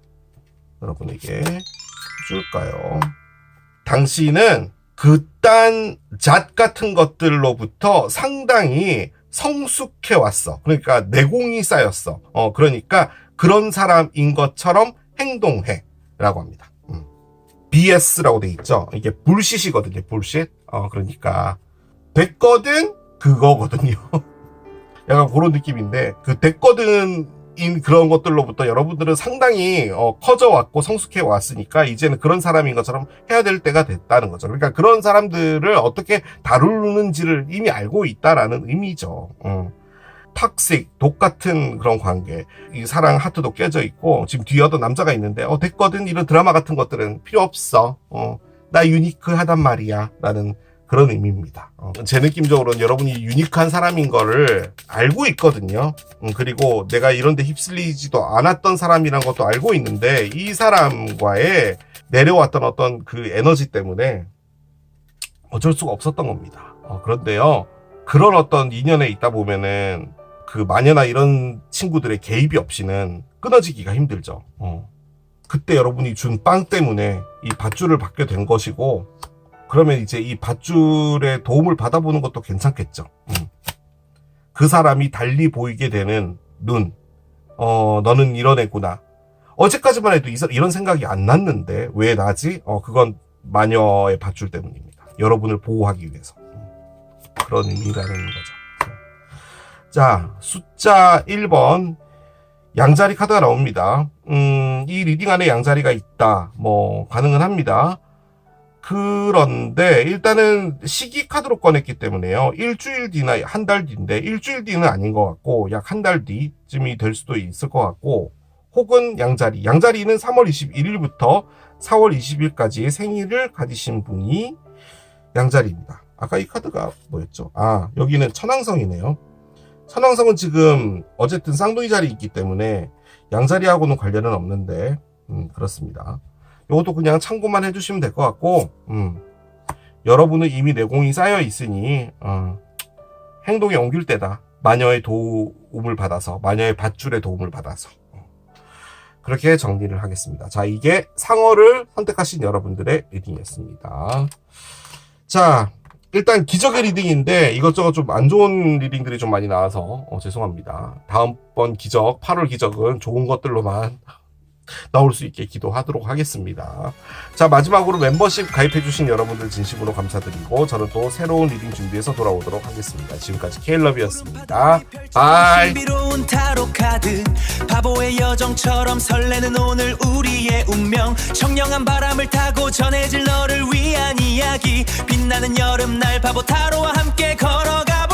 여러분에게 줄까요? 당신은 그딴 잣 같은 것들로부터 상당히 성숙해 왔어. 그러니까 내공이 쌓였어. 그러니까 그런 사람인 것처럼 행동해 라고 합니다. BS라고 돼 있죠. 이게 불쉿이거든요. 불쉿. 그러니까 됐거든 그거거든요. 약간 그런 느낌인데 그 됐거든 인 그런 것들로부터 여러분들은 상당히 커져왔고 성숙해 왔으니까 이제는 그런 사람인 것처럼 해야 될 때가 됐다는 거죠. 그러니까 그런 사람들을 어떻게 다루는지를 이미 알고 있다라는 의미죠. 탁식, 독 같은 그런 관계, 이 사랑 하트도 깨져 있고 지금 뒤에 어떤 남자가 있는데 됐거든 이런 드라마 같은 것들은 필요 없어. 나 유니크하단 말이야 라는 그런 의미입니다. 제 느낌적으로는 여러분이 유니크한 사람인 거를 알고 있거든요. 그리고 내가 이런 데 휩쓸리지도 않았던 사람이란 것도 알고 있는데 이 사람과의 내려왔던 어떤 그 에너지 때문에 어쩔 수가 없었던 겁니다. 그런데요, 그런 어떤 인연에 있다 보면은 그 마녀나 이런 친구들의 개입이 없이는 끊어지기가 힘들죠. 그때 여러분이 준 빵 때문에 이 밧줄을 받게 된 것이고, 그러면 이제 이 밧줄의 도움을 받아보는 것도 괜찮겠죠. 그 사람이 달리 보이게 되는 눈. 너는 이런 애구나. 어제까지만 해도 이런 생각이 안 났는데 왜 나지? 그건 마녀의 밧줄 때문입니다. 여러분을 보호하기 위해서. 그런 의미라는 거죠. 자, 숫자 1번. 양자리 카드가 나옵니다. 이 리딩 안에 양자리가 있다. 뭐 가능은 합니다. 그런데 일단은 시기 카드로 꺼냈기 때문에요. 일주일 뒤나 한 달 뒤인데 일주일 뒤는 아닌 것 같고 약 한 달 뒤쯤이 될 수도 있을 것 같고, 혹은 양자리. 양자리는 3월 21일부터 4월 20일까지의 생일을 가지신 분이 양자리입니다. 아까 이 카드가 뭐였죠? 여기는 천왕성이네요. 천왕성은 지금 어쨌든 쌍둥이 자리 있기 때문에 양자리하고는 관련은 없는데 그렇습니다. 이것도 그냥 참고만 해주시면 될 것 같고, 여러분은 이미 내공이 쌓여 있으니 행동에 옮길 때다. 마녀의 도움을 받아서, 마녀의 밧줄의 도움을 받아서 그렇게 정리를 하겠습니다. 자, 이게 상어를 선택하신 여러분들의 리딩이었습니다. 자, 일단 기적의 리딩인데 이것저것 좀 안 좋은 리딩들이 좀 많이 나와서 죄송합니다. 다음번 기적, 8월 기적은 좋은 것들로만 나올 수 있게 기도하도록 하겠습니다. 자, 마지막으로 멤버십 가입해주신 여러분들 진심으로 감사드리고 저는 또 새로운 리딩 준비해서 돌아오도록 하겠습니다. 지금까지 케일러비였습니다. 바이. 신비로운 타로 카드, 바보의 여정처럼 설레는 오늘 우리의 운명, 청량한 바람을 타고 전해질 너를 위한 이야기, 빛나는 여름날 바보 타로와 함께 걸어가